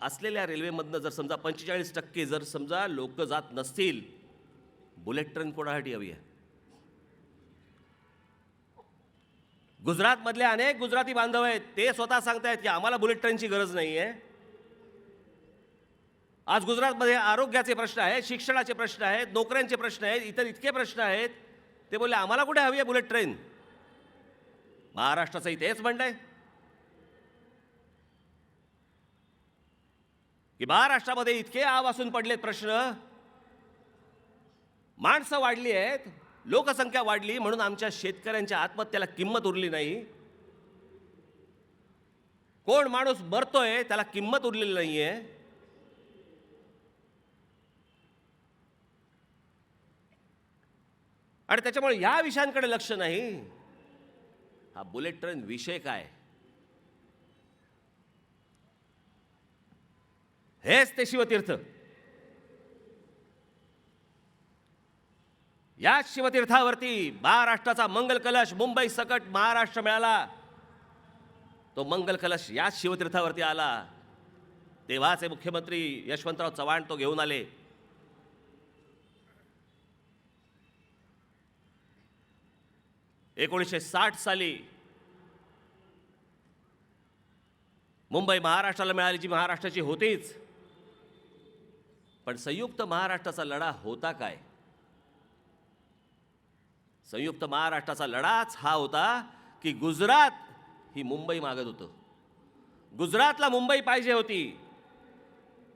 असलेल्या रेल्वेमधनं जर समजा 45% जर समजा लोक जात नसतील, बुलेट ट्रेन कोणासाठी हवी आहे? गुजरातमधले अनेक गुजराती बांधव आहेत, ते स्वतः सांगतायत की आम्हाला बुलेट ट्रेनची गरज नाही आहे. आज गुजरातमध्ये आरोग्याचे प्रश्न आहेत, शिक्षणाचे प्रश्न आहेत, नोकऱ्यांचे प्रश्न आहेत, इतर इतके प्रश्न आहेत. ते बोलले आम्हाला कुठे हवी आहे बुलेट ट्रेन? महाराष्ट्राचंही तेच म्हणणं आहे की महाराष्ट्रामध्ये इतके आवासून पडलेत प्रश्न, माणसं वाढली आहेत, लोकसंख्या वाढली, म्हणून आमच्या शेतकऱ्यांच्या आत्महत्याला किंमत उरली नाही. कोण माणूस मरतोय त्याला किंमत उरलेली नाहीये. आणि त्याच्यामुळे या विषयांकडे लक्ष नाही. हा बुलेट ट्रेन विषय काय, हेच ते शिवतीर्थ. याच शिवतीर्थावरती महाराष्ट्राचा मंगल कलश मुंबई सकट महाराष्ट्र मिळाला. तो मंगल कलश याच शिवतीर्थावरती आला. तेव्हाचे मुख्यमंत्री यशवंतराव चव्हाण तो घेऊन आले. एकोणीसशे 60 साली मुंबई महाराष्ट्राला मिळाली, जी महाराष्ट्राची होतीच. पण संयुक्त महाराष्ट्राचा लढा होता काय? संयुक्त महाराष्ट्राचा लढाच हा होता की गुजरात ही मुंबई मागत होतं. गुजरातला मुंबई पाहिजे होती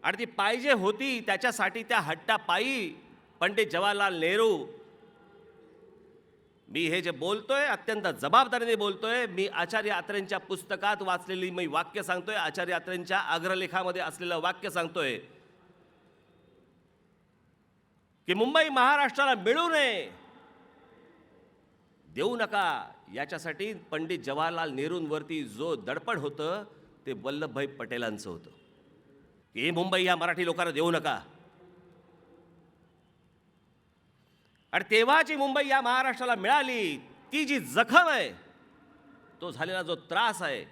आणि ती पाहिजे होती त्याच्यासाठी त्या हट्टापायी पंडित जवाहरलाल नेहरू, मी हे जे बोलतोय अत्यंत जबाबदारीने बोलतोय. मी आचार्य अत्रेंच्या पुस्तकात वाचलेली मी वाक्य सांगतोय, आचार्य अत्रेंच्या अग्रलेखामध्ये असलेलं वाक्य सांगतोय की मुंबई महाराष्ट्राला मिळू नये, देऊ नका. याच्यासाठी पंडित जवाहरलाल नेहरूंवरती जो दडपण होतं ते वल्लभभाई पटेलांचं होतं की ही मुंबई या मराठी लोकांना देऊ नका. आणि तेव्हा जी मुंबई या महाराष्ट्राला मिळाली, ती जी जखम आहे, तो झालेला जो त्रास आहे,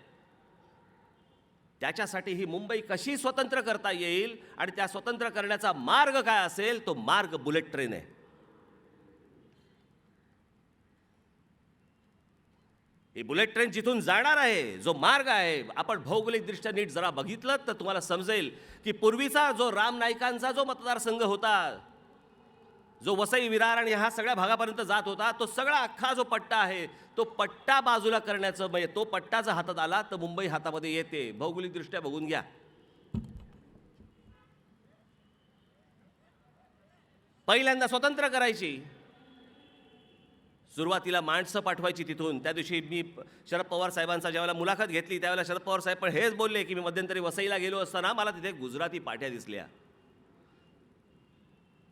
त्याच्यासाठी ही मुंबई कशी स्वतंत्र करता येईल आणि त्या स्वतंत्र करण्याचा मार्ग काय असेल, तो मार्ग बुलेट ट्रेन आहे. ही बुलेट ट्रेन जिथून जाणार आहे, जो मार्ग आहे, आपण भौगोलिकदृष्ट्या नीट जरा बघितलं तर तुम्हाला समजेल की पूर्वीचा जो राम नाईकांचा जो मतदारसंघ होता, जो वसई विरार आणि ह्या सगळ्या भागापर्यंत जात होता, तो सगळा अख्खा जो पट्टा आहे, तो पट्टा बाजूला करण्याचं, म्हणजे तो पट्टा जर हातात आला तर मुंबई हातामध्ये येते. भौगोलिकदृष्ट्या बघून घ्या. पहिल्यांदा स्वतंत्र करायची, सुरुवातीला माणसं पाठवायची तिथून. त्या दिवशी मी शरद पवार साहेबांचा ज्यावेळेला मुलाखत घेतली त्यावेळेला शरद पवार साहेब पण हेच बोलले की मी मध्यंतरी वसईला गेलो असताना मला तिथे गुजराती पाट्या दिसल्या.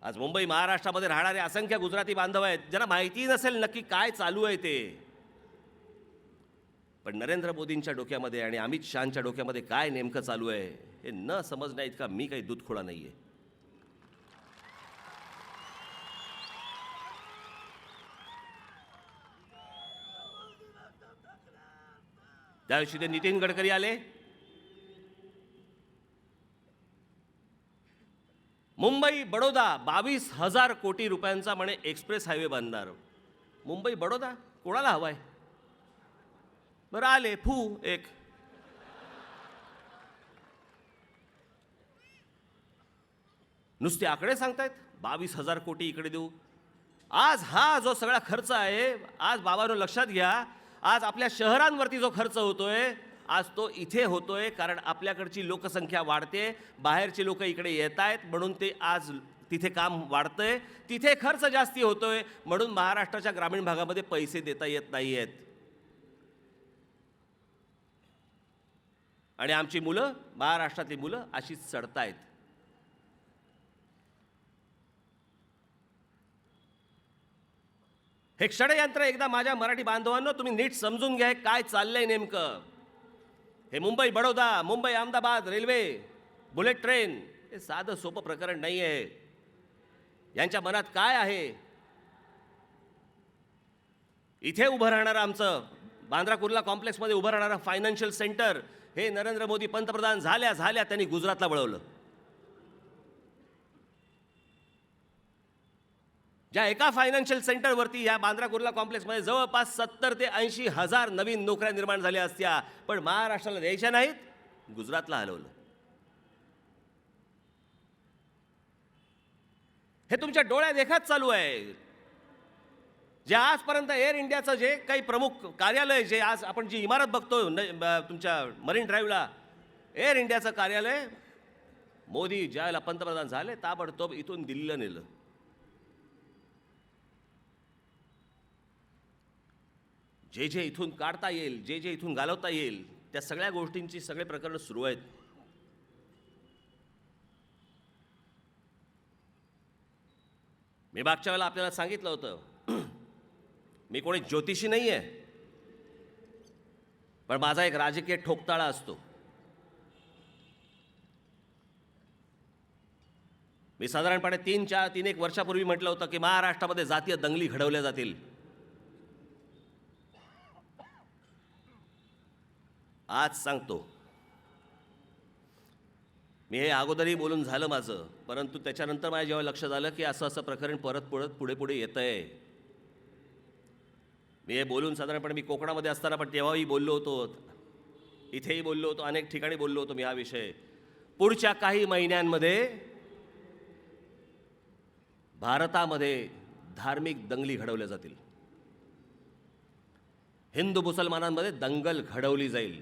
आज मुंबई महाराष्ट्रामध्ये राहणारे असंख्य गुजराती बांधव आहेत ज्यांना माहिती नसेल नक्की काय चालू आहे ते. पण नरेंद्र मोदींच्या डोक्यामध्ये आणि अमित शहांच्या डोक्यामध्ये काय नेमकं चालू आहे हे न समजण्या इतका मी काही दूधखोळा नाहीये. त्या दिवशी ते नितीन गडकरी आले. मुंबई बडोदा 22,000 कोटी रुपयांचा म्हणे एक्सप्रेस हायवे बांधणार. मुंबई बडोदा कोणाला हवाय? बरं आले एक नुसते आकडे सांगतायत. 22,000 कोटी इकडे देऊ. आज हा जो सगळा खर्च आहे, आज बाबांनो लक्षात घ्या, आज आपल्या शहरांवरती जो खर्च होतोय आज तो इथे होतोय. कारण आपल्याकडची लोकसंख्या वाढते, बाहेरचे लोक इकडे येत आहेत म्हणून ते आज तिथे काम वाढतंय, तिथे खर्च जास्ती होतोय म्हणून महाराष्ट्राच्या ग्रामीण भागामध्ये पैसे देता येत नाही आहेत. आणि आमची मुलं, महाराष्ट्रातली मुलं अशीच चढतायत. हे षडयंत्र एकदा माझ्या मराठी बांधवांनो तुम्ही नीट समजून घ्या काय चाललंय नेमकं. हे Mumbai Baroda, Mumbai Ahmedabad railway, bullet train हे साधं सोपं प्रकरण नाही आहे. यांच्या मनात काय आहे? इथे उभं राहणारं आमचं बांद्रा कुर्ला कॉम्प्लेक्समध्ये उभं राहणारं फायनान्शियल सेंटर हे नरेंद्र मोदी पंतप्रधान झाल्या त्यांनी गुजरातला वळवलं. ज्या एका फायनान्शियल सेंटरवरती या बांद्रा कुर्ला कॉम्प्लेक्समध्ये जवळपास 70 ते 80 हजार नवीन नोकऱ्या निर्माण झाल्या असत्या, पण महाराष्ट्राला द्यायच्या नाहीत, गुजरातला हलवलं. हे तुमच्या डोळ्यात देखत चालू आहे. जे आजपर्यंत एअर इंडियाचं जे काही प्रमुख कार्यालय, जे आज आपण जी इमारत बघतो तुमच्या मरीन ड्राईव्हला, एअर इंडियाचं कार्यालय मोदी ज्यावेळेला पंतप्रधान झाले ताबडतोब इथून दिल्लीला नेलं. जे जे इथून काढता येईल, जे जे इथून घालवता येईल, त्या सगळ्या गोष्टींची सगळे प्रकरण सुरू आहेत. मी मागच्या वेळेला आपल्याला सांगितलं होतं मी कोणी ज्योतिषी नाही आहे, पण माझा एक राजकीय ठोकताळा असतो. मी साधारणपणे 3-1 वर्षापूर्वी म्हटलं होतं की महाराष्ट्रामध्ये जातीय दंगली घडवल्या जातील. आज सांगतो, मी हे अगोदरही बोलून झालं माझं, परंतु त्याच्यानंतर माझ्या जेव्हा लक्षात आलं की असं प्रकरण परत पुढे येत आहे. मी हे बोलून साधारणपणे मी कोकणामध्ये असताना पण तेव्हाही बोललो होतो, इथेही बोललो होतो, अनेक ठिकाणी बोललो होतो मी हा विषय. पुढच्या काही महिन्यांमध्ये भारतामध्ये धार्मिक दंगली घडवल्या जातील. हिंदू मुसलमानांमध्ये दंगल घडवली जाईल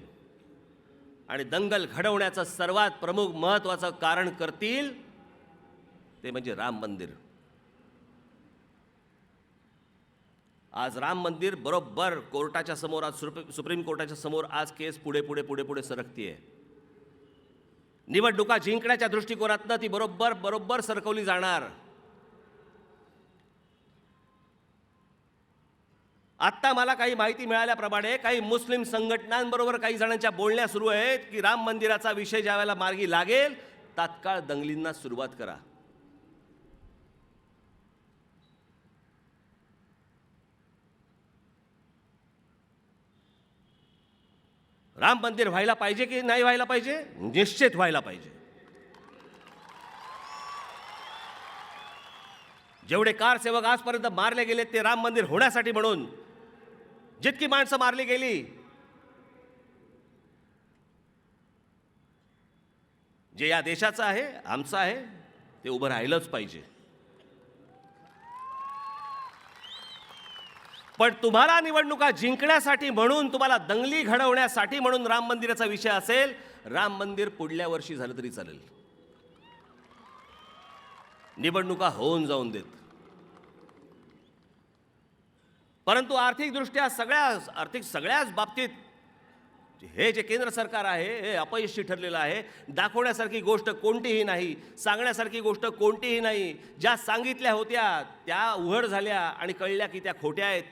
आणि दंगल घडवण्याचं सर्वात प्रमुख महत्त्वाचं कारण करतील ते म्हणजे राम मंदिर. आज राम मंदिर बरोबर कोर्टाच्या समोर, आज सुप्रीम कोर्टाच्या समोर आज केस पुढे सरकतीये. निवडणुका जिंकण्याच्या दृष्टिकोनातनं ती बरोबर सरकवली जाणार. आत्ता मला काही माहिती मिळाल्याप्रमाणे काही मुस्लिम संघटनांबरोबर काही जणांच्या बोलण्या सुरू आहेत की राम मंदिराचा विषय ज्या वेळेला मार्गी लागेल तात्काळ दंगलींना सुरुवात करा. राम मंदिर व्हायला पाहिजे की नाही व्हायला पाहिजे? निश्चित व्हायला पाहिजे. जेवढे कारसेवक आजपर्यंत मारले गेले ते राम मंदिर होण्यासाठी म्हणून जितकी माणसं मारली गेली, जे या देशाचं आहे, आमचं आहे, ते उभं राहिलंच पाहिजे. पण तुम्हाला निवडणुका जिंकण्यासाठी म्हणून, तुम्हाला दंगली घडवण्यासाठी म्हणून राम मंदिराचा विषय असेल, राम मंदिर पुढल्या वर्षी झालं तरी चालेल. निवडणुका होऊन जाऊन देत. परंतु आर्थिकदृष्ट्या सगळ्याच बाबतीत हे जे केंद्र सरकार आहे हे अपयशी ठरलेलं आहे. दाखवण्यासारखी गोष्ट कोणतीही नाही, सांगण्यासारखी गोष्ट कोणतीही नाही. ज्या सांगितल्या होत्या त्या उघड झाल्या आणि कळल्या की त्या खोट्या आहेत.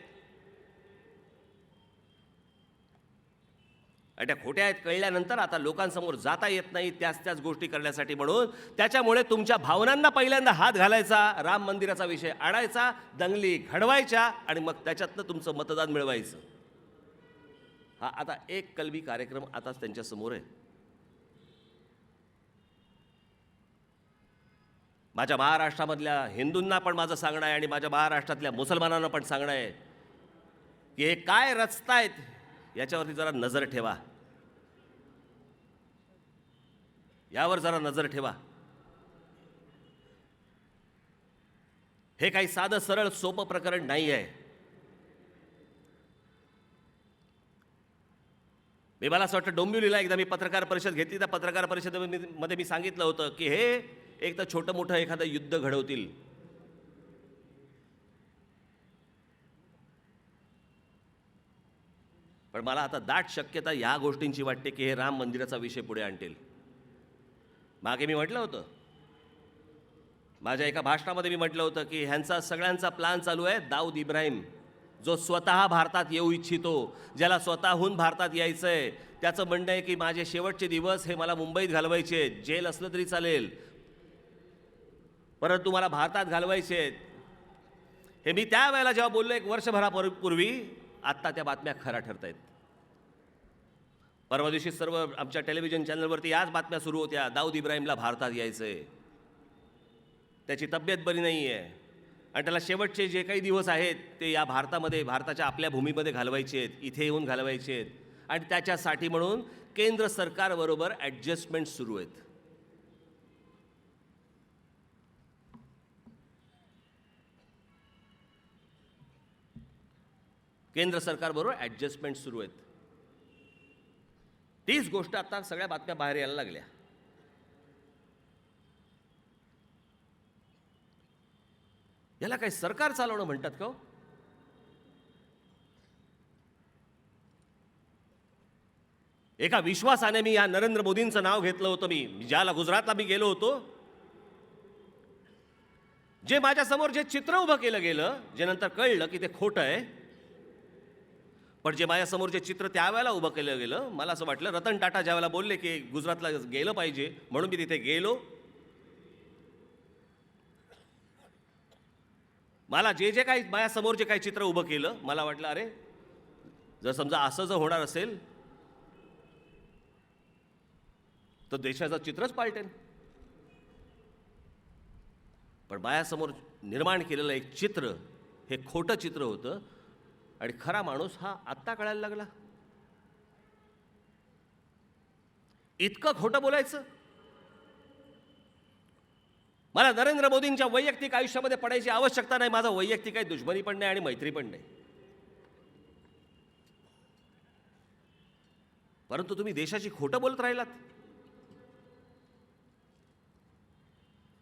त्या खोट्या आहेत कळल्यानंतर आता लोकांसमोर जाता येत नाही त्याच गोष्टी करण्यासाठी म्हणून. त्याच्यामुळे तुमच्या भावनांना पहिल्यांदा हात घालायचा, राम मंदिराचा विषय आणायचा, दंगली घडवायच्या आणि मग त्याच्यातनं तुमचं मतदान मिळवायचं. हा आता एक कलमी कार्यक्रम आताच त्यांच्या समोर आहे. माझ्या महाराष्ट्रामधल्या हिंदूंना पण माझं सांगणं आहे आणि माझ्या महाराष्ट्रातल्या मुसलमानांना पण सांगणं आहे की हे काय रचतायत याच्यावरती जरा नजर ठेवा. यावर जरा नजर ठेवा. हे काही साधं सरळ सोपं प्रकरण नाही आहे. मला असं वाटतं डोंबिवलीला एकदा मी पत्रकार परिषद घेतली. त्या पत्रकार परिषदेमध्ये मी सांगितलं होतं की हे एक तर छोटं मोठं एखादं युद्ध घडवतील, पण मला आता दाट शक्यता ह्या गोष्टींची वाटते की हे राम मंदिराचा विषय पुढे आणतील. मागे मी म्हटलं होतं, माझ्या एका भाषणामध्ये मी म्हटलं होतं की ह्यांचा सगळ्यांचा प्लॅन चालू आहे. दाऊद इब्राहिम जो स्वतः भारतात येऊ इच्छितो, ज्याला स्वतःहून भारतात यायचंय, त्याचं म्हणणं आहे की माझे शेवटचे दिवस हे मला मुंबईत घालवायचे आहेत, जेल असलं तरी चालेल, परंतु मला भारतात घालवायचे आहेत. हे मी त्यावेळेला जेव्हा बोललो 1 वर्षभरापूर्वी, आत्ता त्या बातम्या खऱ्या ठरत आहेत. परवा दिवशी सर्व आमच्या टेलिव्हिजन चॅनलवरती याच बातम्या सुरू होत्या. दाऊद इब्राहिमला भारतात यायचंय, त्याची तब्येत बरी नाही आहे आणि त्याला शेवटचे जे काही दिवस आहेत ते या भारतामध्ये, भारताच्या आपल्या भूमीमध्ये घालवायचे आहेत, इथे येऊन घालवायचे आहेत. आणि त्याच्यासाठी म्हणून केंद्र सरकारबरोबर ॲडजस्टमेंट सुरू आहेत. केंद्र सरकारबरोबर ॲडजस्टमेंट सुरू आहेत. तीच गोष्ट आता सगळ्या बातम्या बाहेर यायला लागल्या. याला काही सरकार चालवणं म्हणतात का? एका विश्वासाने मी या नरेंद्र मोदींचं नाव घेतलं होतं. मी ज्याला गुजरातला मी गेलो होतो, जे माझ्यासमोर जे चित्र उभं केलं गेलं, जे नंतर कळलं की ते खोटं आहे, पण जे माझ्यासमोर जे चित्र त्यावेळेला उभं केलं गेलं, मला असं वाटलं रतन टाटा ज्यावेळेला बोलले की गुजरातला गेलं पाहिजे म्हणून मी तिथे गेलो. मला जे काही माझ्यासमोर जे काही चित्र उभं केलं, मला वाटलं अरे जर समजा असं जर होणार असेल तर देशाचं चित्रच पालटेल. पण माझ्यासमोर निर्माण केलेलं एक चित्र हे खोटं चित्र होतं आणि खरा माणूस हा आत्ता कळायला लागला. इतकं खोटं बोलायचं. मला नरेंद्र मोदींच्या वैयक्तिक आयुष्यामध्ये पडायची आवश्यकता नाही. माझा वैयक्तिक काही दुश्मनी पण नाही आणि मैत्री पण नाही. परंतु तुम्ही देशाची खोटं बोलत राहिलात.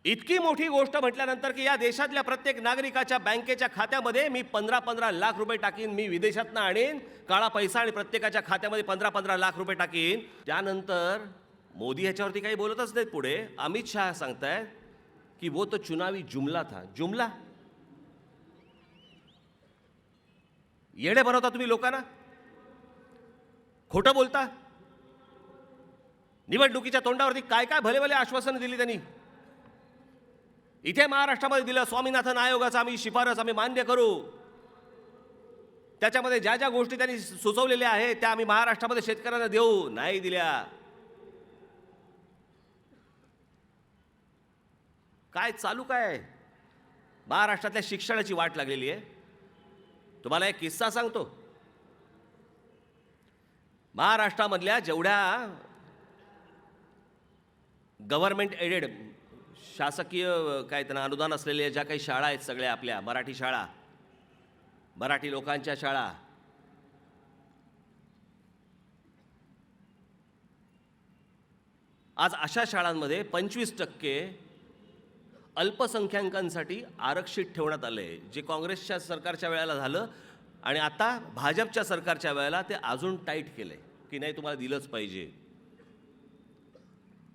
इतकी मोठी गोष्ट म्हटल्यानंतर की या देशातल्या प्रत्येक नागरिकाच्या बँकेच्या खात्यामध्ये मी 15-15 लाख रुपये टाकीन, मी विदेशातनं आणीन काळा पैसा आणि प्रत्येकाच्या खात्यामध्ये 15-15 लाख रुपये टाकीन. त्यानंतर मोदी ह्याच्यावरती काही बोलतच नाहीत. पुढे अमित शहा सांगतायत की वो तो चुनावी जुमला था. जुमला? येडे बनवता तुम्ही लोकांना. खोटं बोलता. निवडणुकीच्या तोंडावरती काय काय भले भले आश्वासनं दिली त्यांनी. इथे महाराष्ट्रामध्ये दिलं स्वामीनाथन आयोगाचा आम्ही शिफारस आम्ही मान्य करू. त्याच्यामध्ये ज्या ज्या गोष्टी त्यांनी सुचवलेल्या आहेत त्या आम्ही महाराष्ट्रामध्ये शेतकऱ्यांना देऊ. नाही दिल्या. काय चालू काय आहे? महाराष्ट्रातल्या शिक्षणाची वाट लागलेली आहे. तुम्हाला एक किस्सा सांगतो. महाराष्ट्रामधल्या जेवढ्या गव्हर्नमेंट एडेड शासकीय काय त्यांना अनुदान असलेल्या ज्या काही शाळा आहेत सगळ्या आपल्या मराठी शाळा, मराठी लोकांच्या शाळा, आज अशा शाळांमध्ये 25% अल्पसंख्याकांसाठी आरक्षित ठेवण्यात आलं आहे. जे काँग्रेसच्या सरकारच्या वेळेला झालं आणि आता भाजपच्या सरकारच्या वेळेला ते अजून टाईट केलं आहे की नाही तुम्हाला दिलंच पाहिजे.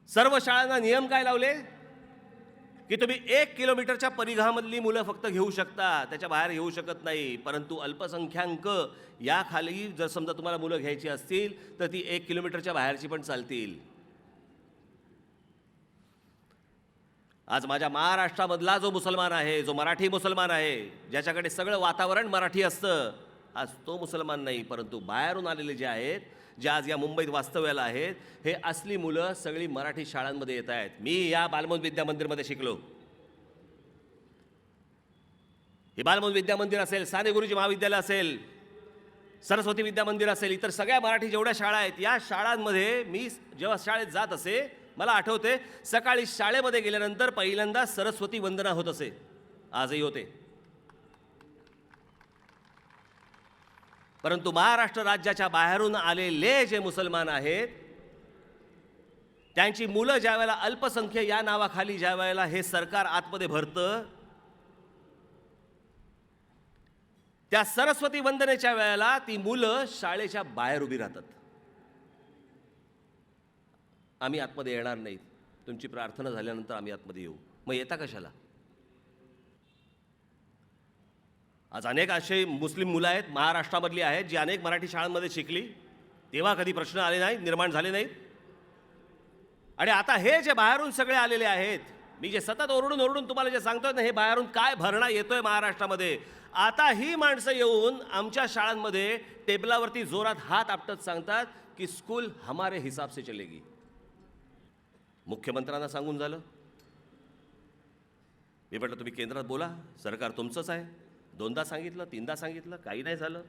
सर्व शाळांना नियम काय लावले की तुम्ही 1 किलोमीटरच्या परिघामधली मुलं फक्त घेऊ शकता, त्याच्या बाहेर घेऊ शकत नाही. परंतु अल्पसंख्याक या खाली जर समजा तुम्हाला मुलं घ्यायची असतील तर ती 1 किलोमीटरच्या बाहेरची पण चालतील. आज माझ्या महाराष्ट्रामधला जो मुसलमान आहे, जो मराठी मुसलमान आहे, ज्याच्याकडे सगळं वातावरण मराठी असतं, आज तो मुसलमान नाही. परंतु बाहेरून आलेले जे आहेत, जे आज या मुंबईत वास्तव्याला आहेत, हे असली मुलं सगळी मराठी शाळांमध्ये येत आहेत. मी या बालमोद विद्या मंदिरमध्ये शिकलो. हे बालमोद विद्या मंदिर असेल, साने गुरुजी महाविद्यालय असेल, सरस्वती विद्या मंदिर असेल, इतर सगळ्या मराठी जेवढ्या शाळा आहेत या शाळांमध्ये मी जेव्हा शाळेत जात असे, मला आठवते सकाळी शाळेमध्ये गेल्यानंतर पहिल्यांदा सरस्वती वंदना होत असे. आजही होते. परंतु महाराष्ट्र राज्याच्या बाहेरून आलेले जे मुसलमान आहेत त्यांची मुलं ज्या वेळेला अल्पसंख्य या नावाखाली ज्या वेळेला हे सरकार आतमध्ये भरतं, त्या सरस्वती वंदनेच्या वेळेला ती मुलं शाळेच्या बाहेर उभी राहतात. आम्ही आतमध्ये येणार नाहीत, तुमची प्रार्थना झाल्यानंतर आम्ही आतमध्ये येऊ. मग येता कशाला? आज अनेक असे मुस्लिम मुलं आहेत महाराष्ट्रामधली आहेत जी अनेक मराठी शाळांमध्ये शिकली, तेव्हा कधी प्रश्न आले नाहीत, निर्माण झाले नाहीत. आणि आता हे जे बाहेरून सगळे आलेले आहेत, मी जे सतत ओरडून तुम्हाला जे सांगतोय ना, हे बाहेरून काय भरणा येतोय महाराष्ट्रामध्ये. आता ही माणसं येऊन आमच्या शाळांमध्ये टेबलावरती जोरात हात आपटत सांगतात की स्कूल हमारे हिसाब से चलेगी. मुख्यमंत्र्यांना सांगून झालं. मी म्हटलं तुम्ही केंद्रात बोला, सरकार तुमचंच आहे. 2दा सांगितलं, 3दा सांगितलं, काही नाही झालं.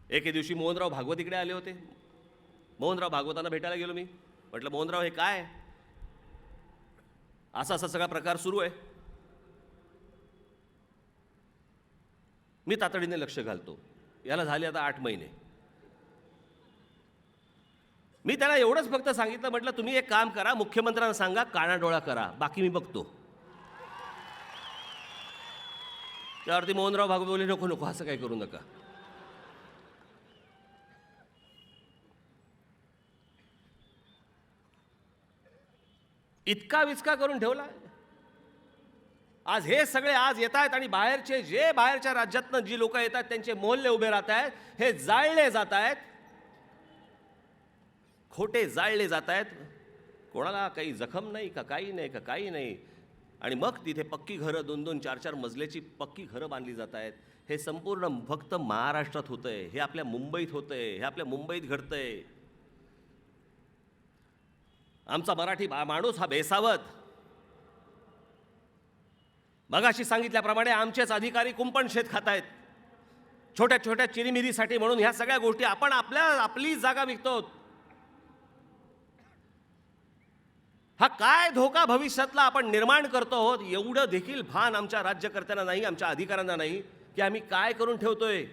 एके दिवशी मोहनराव भागवत इकडे आले होते. मोहनराव भागवतांना भेटायला गेलो मी. म्हटलं मोहनराव हे काय, असा सगळा प्रकार सुरू आहे. मी तातडीने लक्ष घालतो. याला झाले आता 8 महिने. मी त्याला एवढंच फक्त सांगितलं, म्हटलं तुम्ही एक काम करा, मुख्यमंत्र्यांना सांगा कानाडोळा करा, बाकी मी बघतो. त्यावरती मोहनराव भागवत बोलले नको नको असं काही करू नका. इतका विचका करून ठेवला. आज हे सगळे आज येत आहेत आणि बाहेरचे जे बाहेरच्या राज्यातनं जी लोक येतात त्यांचे मोहल्ले उभे राहत आहेत, हे जाळले जात आहेत, खोटे जाळले जात आहेत. कोणाला काही जखम नाही का, काही नाही का, काही नाही. आणि मग तिथे पक्की घरं 2-2, 4-4 मजल्याची पक्की घरं बांधली जात आहेत. हे संपूर्ण फक्त महाराष्ट्रात होतंय, हे आपल्या मुंबईत होतंय, हे आपल्या मुंबईत घडतंय. आमचा मराठी माणूस हा बेसावत. मगाशी सांगितल्याप्रमाणे आमचेच अधिकारी कुंपण शेत खात आहेत. छोट्या छोट्या चिरीमिरीसाठी म्हणून ह्या सगळ्या गोष्टी आपण आपली जागा विकतो. हा काय धोका भविष्यातला आपण निर्माण करतो आहोत एवढं देखील भान आमच्या राज्यकर्त्यांना नाही, आमच्या अधिकाऱ्यांना नाही की आम्ही काय करून ठेवतोय.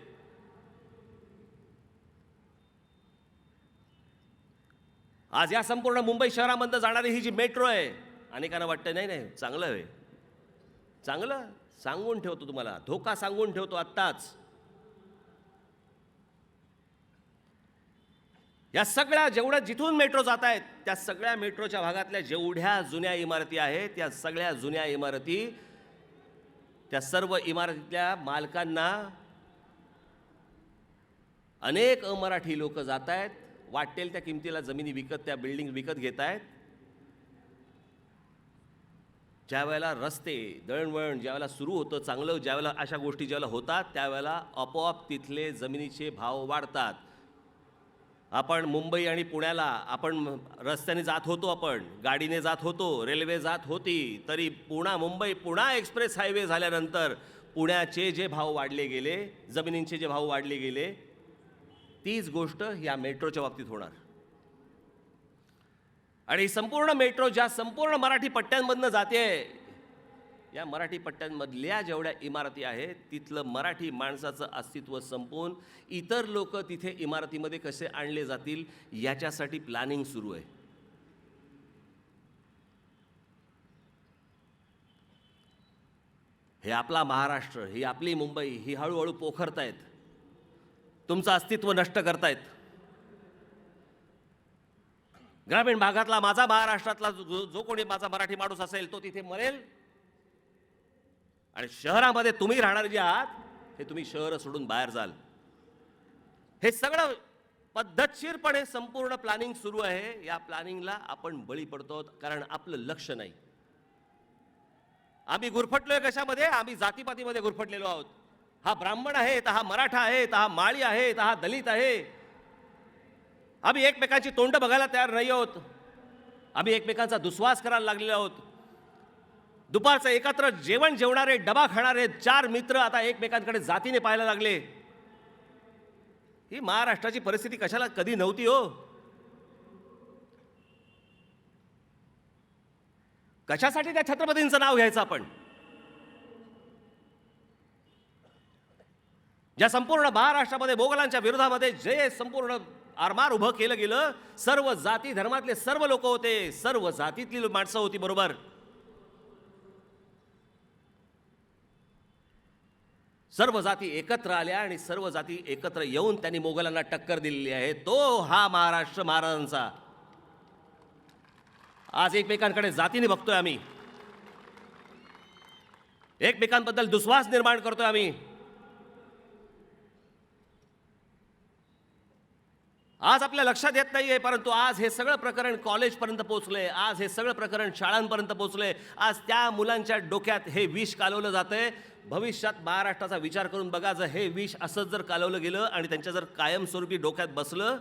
आज या संपूर्ण मुंबई शहरामध्ये जाणारी ही जी मेट्रो आहे, अनेकांना वाटतं नाही नाही चांगलं आहे, चांगलं सांगून ठेवतो तुम्हाला, धोका सांगून ठेवतो आत्ताच. या सगळ्या जेवढ्या जिथून मेट्रो जात आहेत त्या सगळ्या मेट्रोच्या भागातल्या जेवढ्या जुन्या इमारती आहेत त्या सगळ्या जुन्या इमारती, त्या सर्व इमारतीतल्या मालकांना अनेक अमराठी लोक जात आहेत, वाटेल त्या किमतीला जमिनी विकत, त्या बिल्डिंग विकत घेत आहेत. ज्या वेळेला रस्ते दळणवळण ज्यावेळेला सुरू होतं चांगलं, ज्यावेळेला अशा गोष्टी ज्यावेळेला होतात त्यावेळेला आपोआप तिथले जमिनीचे भाव वाढतात. आपण मुंबई आणि पुण्याला आपण रस्त्याने जात होतो, आपण गाडीने जात होतो, रेल्वे जात होती, तरी मुंबई पुणा एक्सप्रेस हायवे झाल्यानंतर पुण्याचे जे भाव वाढले गेले, जमिनींचे जे भाव वाढले गेले, तीच गोष्ट या मेट्रोच्या बाबतीत होणार. आणि संपूर्ण मेट्रो ज्या संपूर्ण मराठी पट्ट्यांमधनं जाते, या मराठी पट्ट्यांमधल्या जेवढ्या इमारती आहेत तिथलं मराठी माणसाचं अस्तित्व संपवून इतर लोक तिथे इमारतीमध्ये कसे आणले जातील याच्यासाठी प्लॅनिंग सुरू आहे. हे आपला महाराष्ट्र, ही आपली मुंबई, ही हळूहळू पोखरतायत, तुमचं अस्तित्व नष्ट करतायत. ग्रामीण भागातला माझा महाराष्ट्रातला जो कोणी माझा मराठी माणूस असेल तो तिथे मरेल, आणि शहरामध्ये तुम्ही राहणारे जे आहात हे तुम्ही शहर सोडून बाहेर जाल. हे सगळं पद्धतशीरपणे संपूर्ण प्लॅनिंग सुरू आहे. या प्लॅनिंगला आपण बळी पडतो कारण आपलं लक्ष नाही. आम्ही गुरफटलोय कशामध्ये? आम्ही जातीपातीमध्ये गुरफटलेलो आहोत. हा ब्राह्मण आहे तर हा मराठा आहे तर हा माळी आहे तर हा दलित आहे. आम्ही एकमेकांची तोंड बघायला तयार नाही आहोत. आम्ही एकमेकांचा दुस्वास करायला लागलेलो आहोत. दुपारचं एकत्र जेवण जेवणारे, डबा खाणारे 4 मित्र आता एकमेकांकडे जातीने पाहायला लागले. ही महाराष्ट्राची परिस्थिती कशाला कधी नव्हती हो. कशासाठी त्या छत्रपतींचं नाव घ्यायचं आपण? ज्या संपूर्ण महाराष्ट्रामध्ये मोगलांच्या विरोधामध्ये जे संपूर्ण आरमार उभं केलं गेलं, सर्व जाती धर्मातले सर्व लोक होते, सर्व जातीतली माणसं होती, बरोबर. सर्व जाती एकत्र आल्या आणि सर्व जाती एकत्र येऊन त्यांनी मोगलांना टक्कर दिलेली आहे. तो हा महाराष्ट्र महाराजांचा. आज एकमेकांकडे जातीने बघतोय आम्ही, एकमेकांबद्दल दुस्वास निर्माण करतोय आम्ही. आज आपल्या लक्षात येत नाहीये, परंतु आज हे सगळं प्रकरण कॉलेजपर्यंत पोहोचलंय, आज हे सगळं प्रकरण शाळांपर्यंत पोहोचलंय. आज त्या मुलांच्या डोक्यात हे विष कालवलं जातंय. भविष्यात महाराष्ट्राचा विचार करून बघा, जर हे विष असंच जर कालवलं गेलं आणि त्यांच्या जर कायमस्वरूपी डोक्यात बसलं,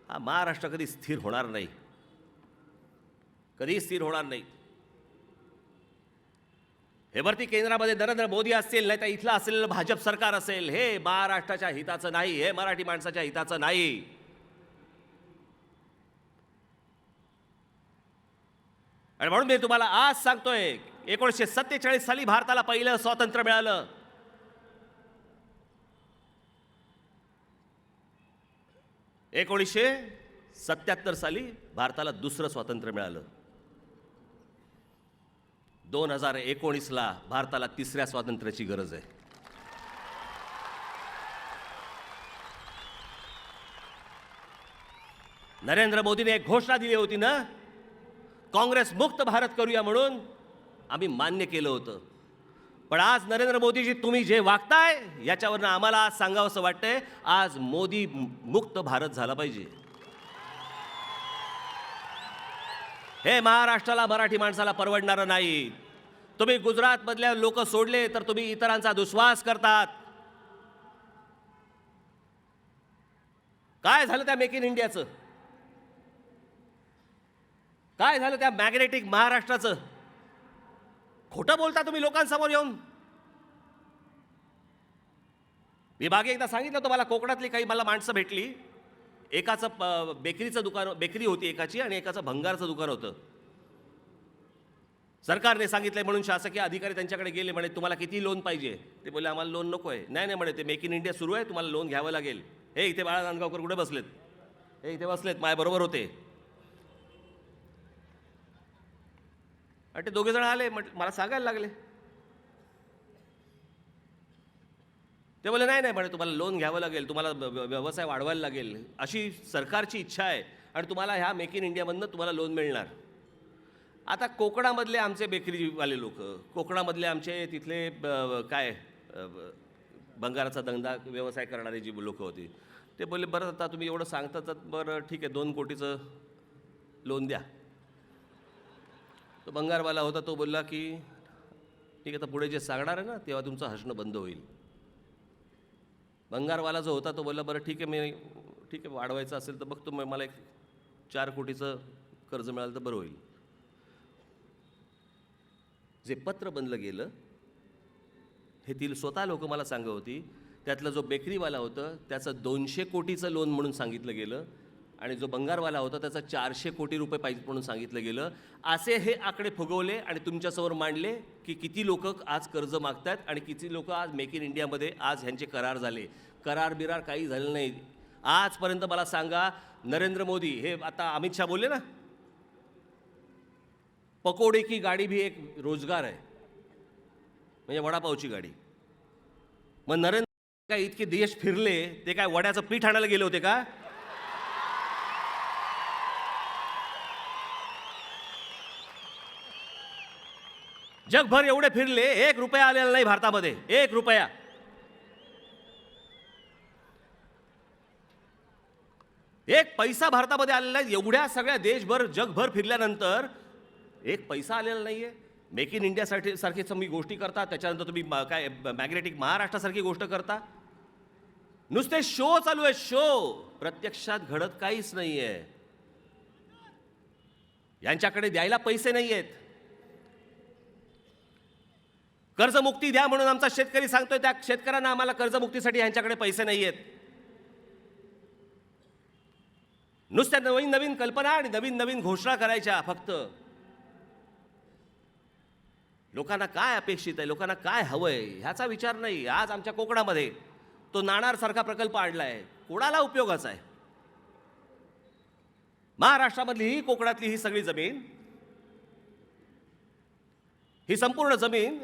हा महाराष्ट्र कधी स्थिर होणार नाही, कधी स्थिर होणार नाही. हे वरती केंद्रामध्ये नरेंद्र मोदी असतील, नाही तर इथलं असलेलं भाजप सरकार असेल, हे महाराष्ट्राच्या हिताचं नाही, हे मराठी माणसाच्या हिताचं नाही. आणि म्हणून मी तुम्हाला आज सांगतोय, 1947 साली भारताला पहिलं स्वातंत्र्य मिळालं. 1977 साली भारताला दुसरं स्वातंत्र्य मिळालं. 2019ला भारताला तिसऱ्या स्वातंत्र्याची गरज आहे. नरेंद्र मोदीने एक घोषणा दिली होती ना, काँग्रेस मुक्त भारत करूया म्हणून. आम्ही मान्य केलं होतं. पण आज नरेंद्र मोदीजी तुम्ही जे वागताय याच्यावरनं आम्हाला आज सांगावंसं वाटतंय, आज मोदी मुक्त भारत झाला पाहिजे. हे महाराष्ट्राला, मराठी माणसाला परवडणारं नाही. तुम्ही गुजरातमधल्या लोक सोडले तर तुम्ही इतरांचा दुस्वास करतात. काय झालं त्या मेक इन इंडियाचं? काय झालं त्या मॅग्नेटिक महाराष्ट्राचं? खोटं बोलता तुम्ही लोकांसमोर येऊन. मी मागे एकदा सांगितलं तुम्हाला, कोकणातली काही मला माणसं भेटली. एकाचं बेकरीचं दुकान, बेकरी होती एकाची, आणि एकाचं भंगारचं दुकान होतं. सरकारने सांगितलंय म्हणून शासकीय अधिकारी त्यांच्याकडे गेले, म्हणे तुम्हाला किती लोन पाहिजे? ते बोलले आम्हाला लोन नको आहे. नाही म्हणे, ते मेक इन इंडिया सुरू आहे, तुम्हाला लोन घ्यावं लागेल. हे इथे बाळा नांदगावकर कुठे बसलेत? हे इथे बसलेत, माझ्याबरोबर होते. आणि ते दोघे जण आले, मला सांगायला लागले. ते बोलले नाही म्हणे, तुम्हाला लोन घ्यावं लागेल, तुम्हाला व्यवसाय वाढवायला लागेल, अशी सरकारची इच्छा आहे, आणि तुम्हाला ह्या मेक इन इंडियामधनं तुम्हाला लोन मिळणार. आता कोकणामधले आमचे बेकरीवाले लोक, कोकणामधले आमचे तिथले काय भंगाराचा धंदा व्यवसाय करणारे जी लोक होती, ते बोलले बरं आता तुम्ही एवढं सांगता तर बरं ठीक आहे, 2 कोटीचं लोन द्या. तो भंगारवाला होता, तो बोलला की ठीक आहे, तर पुढे जे सांगणार आहे ना तेव्हा तुमचं हसणं बंद होईल. भंगारवाला जो होता तो बोलला बरं ठीक आहे, वाढवायचं असेल तर बघतो, मला एक 4 कोटीचं कर्ज मिळालं तर बरं होईल. जे पत्र बनलं गेलं हे ती स्वतः लोक मला सांगत होती. त्यातलं जो बेकरीवाला होतं त्याचं 200 कोटीचं लोन म्हणून सांगितलं गेलं, आणि जो भंगारवाला होता त्याचा 400 कोटी रुपये पाहिजे म्हणून सांगितलं गेलं. असे हे आकडे फुगवले आणि तुमच्यासमोर मांडले की किती लोक आज कर्ज मागतात आणि किती लोक आज मेक इन इंडियामध्ये आज ह्यांचे करार झाले. करार बिरार काही झालं नाही आजपर्यंत. मला सांगा, नरेंद्र मोदी, हे आता अमित शहा बोलले ना, पकोडे की गाडी भी एक रोजगार आहे, म्हणजे वडापावची गाडी. मग नरेंद्र काय इतके देश फिरले, ते काय वड्याचं पीठ आणायला गेले होते का? जगभर एवढे फिरले, 1 रुपया आलेला नाही भारतामध्ये, 1 रुपया. एक पैसा भारतामध्ये आलेला नाही. एवढ्या सगळ्या देशभर जगभर फिरल्यानंतर 1 पैसा आलेला नाहीये. मेक इन इंडियासाठी सारखी तुम्ही गोष्टी करता, त्याच्यानंतर तुम्ही काय मॅग्नेटिक महाराष्ट्रासारखी गोष्ट करता. नुसते शो चालू आहे, शो. प्रत्यक्षात घडत काहीच नाहीये. यांच्याकडे द्यायला पैसे नाहीयेत. कर्जमुक्ती द्या म्हणून आमचा शेतकरी सांगतोय, त्या शेतकऱ्यांना आम्हाला कर्जमुक्तीसाठी यांच्याकडे पैसे नाहीयेत. नुसत्या नवीन नवीन कल्पना आणि नवीन नवीन घोषणा करायच्या फक्त. लोकांना काय अपेक्षित आहे, लोकांना काय हवंय ह्याचा विचार नाही. आज आमच्या कोकणामध्ये तो नाणारसारखा प्रकल्प आणलाय, कोणाला उपयोगाचा आहे? महाराष्ट्रामधली ही, कोकणातली ही सगळी जमीन, ही संपूर्ण जमीन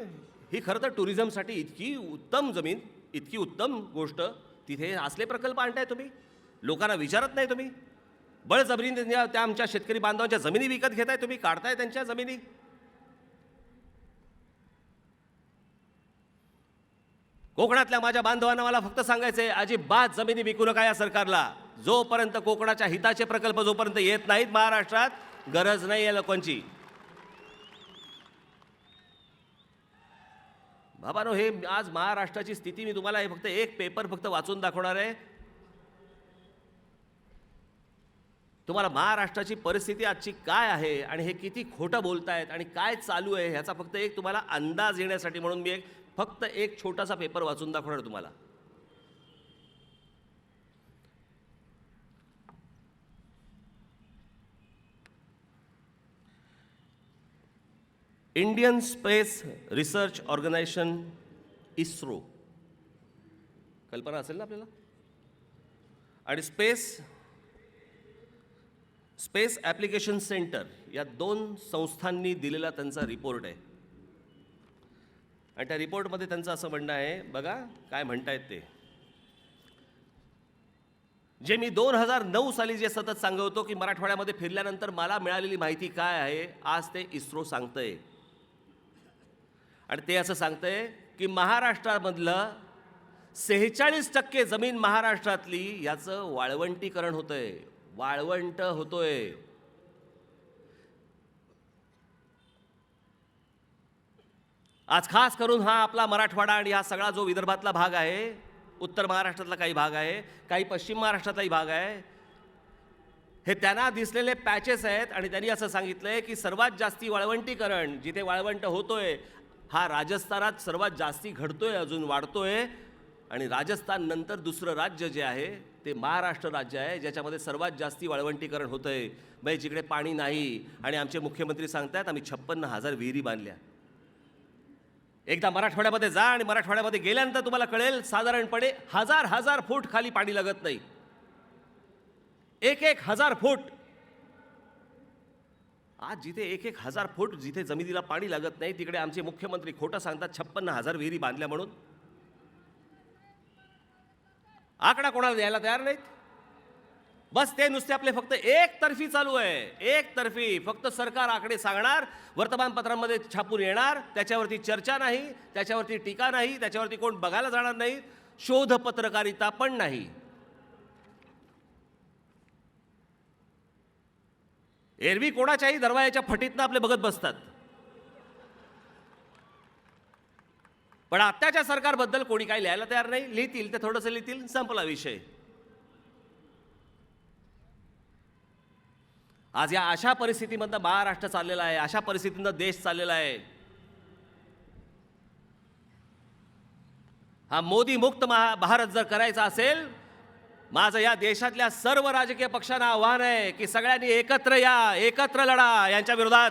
ही खरं तर टुरिझमसाठी इतकी उत्तम जमीन, इतकी उत्तम गोष्ट, तिथे असले प्रकल्प आणताय तुम्ही. लोकांना विचारत नाही तुम्ही. बळजबरीने त्या आमच्या शेतकरी बांधवांच्या जमिनी विकत घेताय तुम्ही, काढताय त्यांच्या जमिनी. कोकणातल्या माझ्या बांधवांना मला फक्त सांगायचंय, अजिबात जमिनी विकू नका या सरकारला. जोपर्यंत कोकणाच्या हिताचे प्रकल्प जोपर्यंत येत नाहीत महाराष्ट्रात, गरज नाही या लोकांची. बाबांनो, हे आज महाराष्ट्राची स्थिती मी तुम्हाला हे फक्त एक पेपर फक्त वाचून दाखवणार आहे. तुम्हाला महाराष्ट्राची परिस्थिती आजची काय आहे आणि हे किती खोटं बोलतायत आणि काय चालू आहे ह्याचा फक्त एक तुम्हाला अंदाज येण्यासाठी म्हणून मी फक्त एक छोटासा पेपर वाचून दाखवणार तुम्हाला. Indian Space Research Organisation, ISRO, कल्पना असेल ना आपल्याला. आणि स्पेस ॲप्लिकेशन सेंटर या 2 संस्थांनी दिलेला त्यांचा रिपोर्ट आहे. आणि त्या रिपोर्टमध्ये त्यांचं असं म्हणणं आहे, बघा काय म्हणतायत ते. जे मी 2009 साली जे सतत सांगत होतो की मराठवाड्यामध्ये फिरल्यानंतर मला मिळालेली माहिती काय आहे, आज ते इस्रो सांगतंय. आणि ते असं सांगतंय की महाराष्ट्रामधलं 46% जमीन महाराष्ट्रातली याचं वाळवंटीकरण होतंय, वाळवंट होतोय. आज खास करून हा आपला मराठवाडा आणि हा सगळा जो विदर्भातला भाग आहे, उत्तर महाराष्ट्रातला काही भाग आहे, काही पश्चिम महाराष्ट्रातलाही भाग आहे, हे त्यांना दिसलेले पॅचेस आहेत. आणि त्यांनी असं सांगितलंय की सर्वात जास्ती वाळवंटीकरण जिथे वाळवंट होतोय हा राजस्थानात सर्वात जास्ती घडतोय, अजून वाढतोय. आणि राजस्थान नंतर दुसरं राज्य जे आहे ते महाराष्ट्र राज्य आहे, ज्याच्यामध्ये सर्वात जास्ती वाळवंटीकरण होतंय. बाई जिकडे पाणी नाही आणि आमचे मुख्यमंत्री सांगतात आम्ही 56,000 विहिरी बांधल्या. एकदा मराठवाड्यामध्ये जा आणि मराठवाड्यामध्ये गेल्यानंतर तुम्हाला कळेल साधारणपणे 1000 फूट खाली पाणी लागत नाही. 1,000 फूट. आज जिथे 1,000 फूट जिथे जमिनीला पाणी लागत नाही तिकडे आमचे मुख्यमंत्री खोटं सांगतात 56,000 विहिरी बांधल्या म्हणून. आकडा कोणाला द्यायला तयार नाहीत. बस ते नुसते आपले फक्त एकतर्फी चालू आहे, एकतर्फी. फक्त सरकार आकडे सांगणार, वर्तमानपत्रांमध्ये छापून येणार, त्याच्यावरती चर्चा नाही, त्याच्यावरती टीका नाही, त्याच्यावरती कोण बघायला जाणार नाही, शोध पत्रकारिता पण नाही. एरवी कोणाच्याही दरवाजाच्या फटीतनं आपले बघत बसतात. पण आत्ताच्या सरकारबद्दल कोणी काही लिहायला तयार नाही. लिहितील ते थोडंसं लिहितील, संपला विषय. आज या अशा परिस्थितीमधनं महाराष्ट्र चाललेला आहे, अशा परिस्थितीनं देश चाललेला आहे. हा मोदी मुक्त भारत जर करायचा असेल, माझं या देशातल्या सर्व राजकीय पक्षांना आव्हान आहे की सगळ्यांनी एकत्र या, एकत्र लढा यांच्या विरोधात.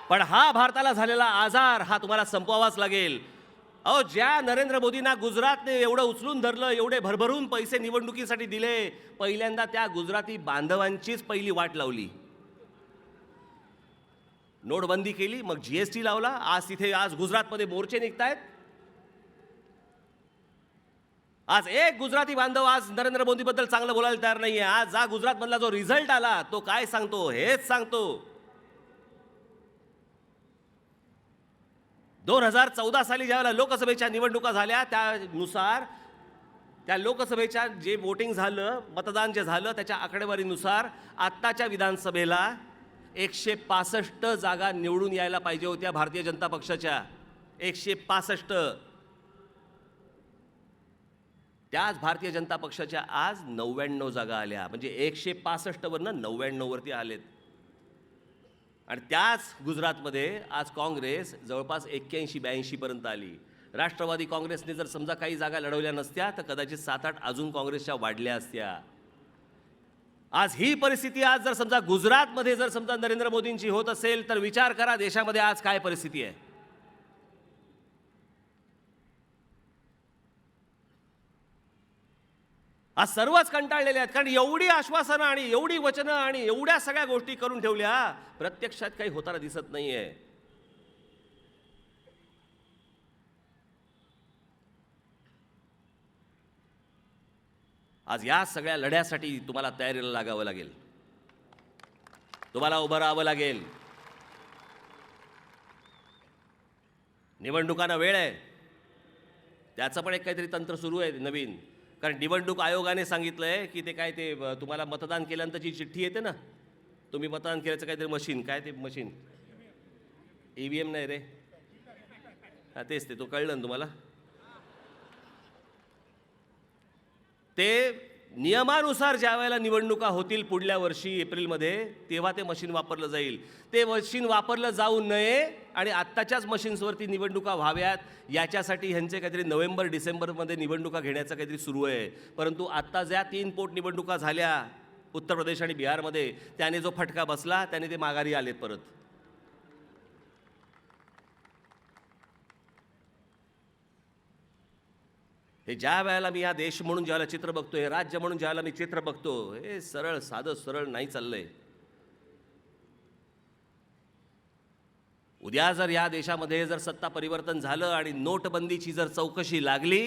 पण हा भारताला झालेला आजार हा तुम्हाला संपवावाच लागेल. अहो, ज्या नरेंद्र मोदींना गुजरातने एवढं उचलून धरलं, एवढे भरभरून पैसे निवडणुकीसाठी दिले, पहिल्यांदा त्या गुजराती बांधवांचीच पहिली वाट लावली. नोटबंदी केली, मग जीएसटी लावला. आज गुजरातमध्ये मोर्चे निघतायत. आज एक गुजराती बांधव आज नरेंद्र मोदीबद्दल चांगलं बोलायला तयार नाहीये. आज गुजरातमधला जो रिझल्ट आला तो काय सांगतो? हेच सांगतो. 2014 साली ज्यावेळेला लोकसभेच्या निवडणुका झाल्या त्यानुसार त्या लोकसभेच्या जे वोटिंग झालं, मतदान जे झालं त्याच्या आकडेवारीनुसार आत्ताच्या विधानसभेला 165 जागा निवडून यायला पाहिजे होत्या भारतीय जनता पक्षाच्या. 165. त्याच भारतीय जनता पक्षाच्या आज 99 जागा आल्या. म्हणजे 165 वरनं 99 वरती आलेत. आणि त्याच गुजरातमध्ये आज काँग्रेस जवळपास 81-82 पर्यंत आली. राष्ट्रवादी काँग्रेसने जर समजा काही जागा लढवल्या नसत्या तर कदाचित 7-8 अजून काँग्रेसच्या वाढल्या असत्या. आज ही परिस्थिती आज जर समजा गुजरातमध्ये जर समजा नरेंद्र मोदींची होत असेल तर विचार करा देशामध्ये आज काय परिस्थिती आहे. आज सर्वच कंटाळलेले आहेत, कारण एवढी आश्वासनं आणि एवढी वचनं आणि एवढ्या सगळ्या गोष्टी करून ठेवल्या, प्रत्यक्षात काही होताना दिसत नाहीये. आज या सगळ्या लढ्यासाठी तुम्हाला तयारीला लागावं लागेल, तुम्हाला उभं राहावं लागेल. निवडणुकांना वेळ आहे, त्याचं पण एक काहीतरी तंत्र सुरू आहे नवीन. कारण निवडणूक आयोगाने सांगितलंय की ते काय ते तुम्हाला मतदान केल्यानंतरची चिठ्ठी येते ना, तुम्ही मतदान केल्याचं काहीतरी मशीन, काय ते मशीन, EVM नाही रे, हां तेच ते, तो कळलं ना तुम्हाला. ते नियमानुसार ज्या वेळेला निवडणुका होतील पुढल्या वर्षी एप्रिलमध्ये, तेव्हा ते मशीन वापरलं जाईल. ते मशीन वापरलं जाऊ नये आणि आत्ताच्याच मशीन्सवरती निवडणुका व्हाव्यात याच्यासाठी ह्यांचे काहीतरी नोव्हेंबर-डिसेंबरमध्ये निवडणुका घेण्याचं काहीतरी सुरू आहे. परंतु आत्ता ज्या 3 पोटनिवडणुका झाल्या उत्तर प्रदेश आणि बिहारमध्ये, त्याने जो फटका बसला त्याने ते माघारी आलेत परत. हे ज्या वेळेला मी हा देश म्हणून ज्यावेळेला चित्र बघतो, हे राज्य म्हणून ज्यावेळेला मी चित्र बघतो, हे सरळ साधं सरळ नाही चाललंय. उद्या जर या देशामध्ये जर सत्ता परिवर्तन झालं आणि नोटबंदीची जर चौकशी लागली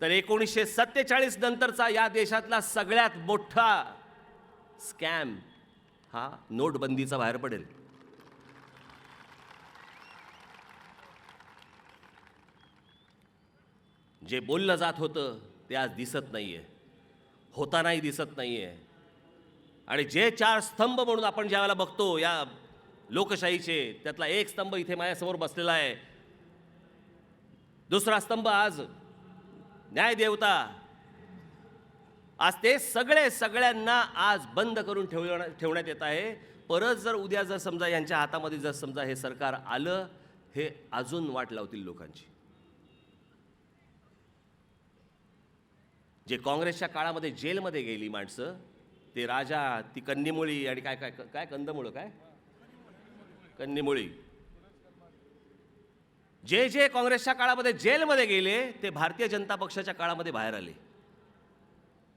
तर 1947 नंतरचा या देशातला सगळ्यात मोठा स्कॅम हा नोटबंदीचा बाहेर पडेल. जे बोललं जात होतं ते आज दिसत नाहीये, होतानाही दिसत नाहीये. आणि जे 4 स्तंभ म्हणून आपण ज्यावेळेला बघतो या लोकशाहीचे, त्यातला एक स्तंभ इथे माझ्यासमोर बसलेला आहे. दुसरा स्तंभ आज न्यायदेवता. आज ते सगळ्यांना आज बंद करून ठेवण्यात येत आहे. परत जर उद्या जर समजा यांच्या हातामध्ये जर समजा हे सरकार आलं, हे अजून वाट लावतील लोकांची. जे काँग्रेसच्या काळामध्ये जेलमध्ये गेली माणसं, ते राजा, ती कन्नीमुळी आणि काय काय काय कंदमुळं काय कन्नीमुळी, जे काँग्रेसच्या काळामध्ये जेलमध्ये गेले ते भारतीय जनता पक्षाच्या काळामध्ये बाहेर आले.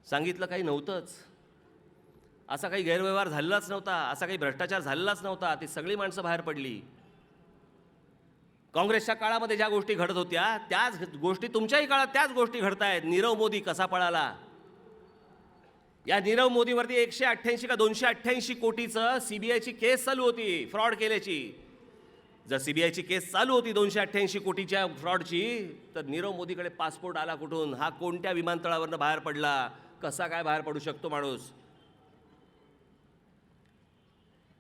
सांगितलं काही नव्हतंच, असा काही गैरव्यवहार झालेलाच नव्हता, असा काही भ्रष्टाचार झालेलाच नव्हता. ती सगळी माणसं बाहेर पडली. काँग्रेसच्या काळामध्ये ज्या गोष्टी घडत होत्या त्याच गोष्टी तुमच्याही काळात त्याच गोष्टी घडतायत. नीरव मोदी कसा पळाला, या नीरव मोदीवरती 188 का 288 कोटीचं सीबीआयची केस चालू होती फ्रॉड केल्याची. जर सीबीआयची केस चालू होती 288 कोटीच्या फ्रॉडची, तर नीरव मोदीकडे पासपोर्ट आला कुठून, हा कोणत्या विमानतळावरनं बाहेर पडला, कसा काय बाहेर पडू शकतो माणूस.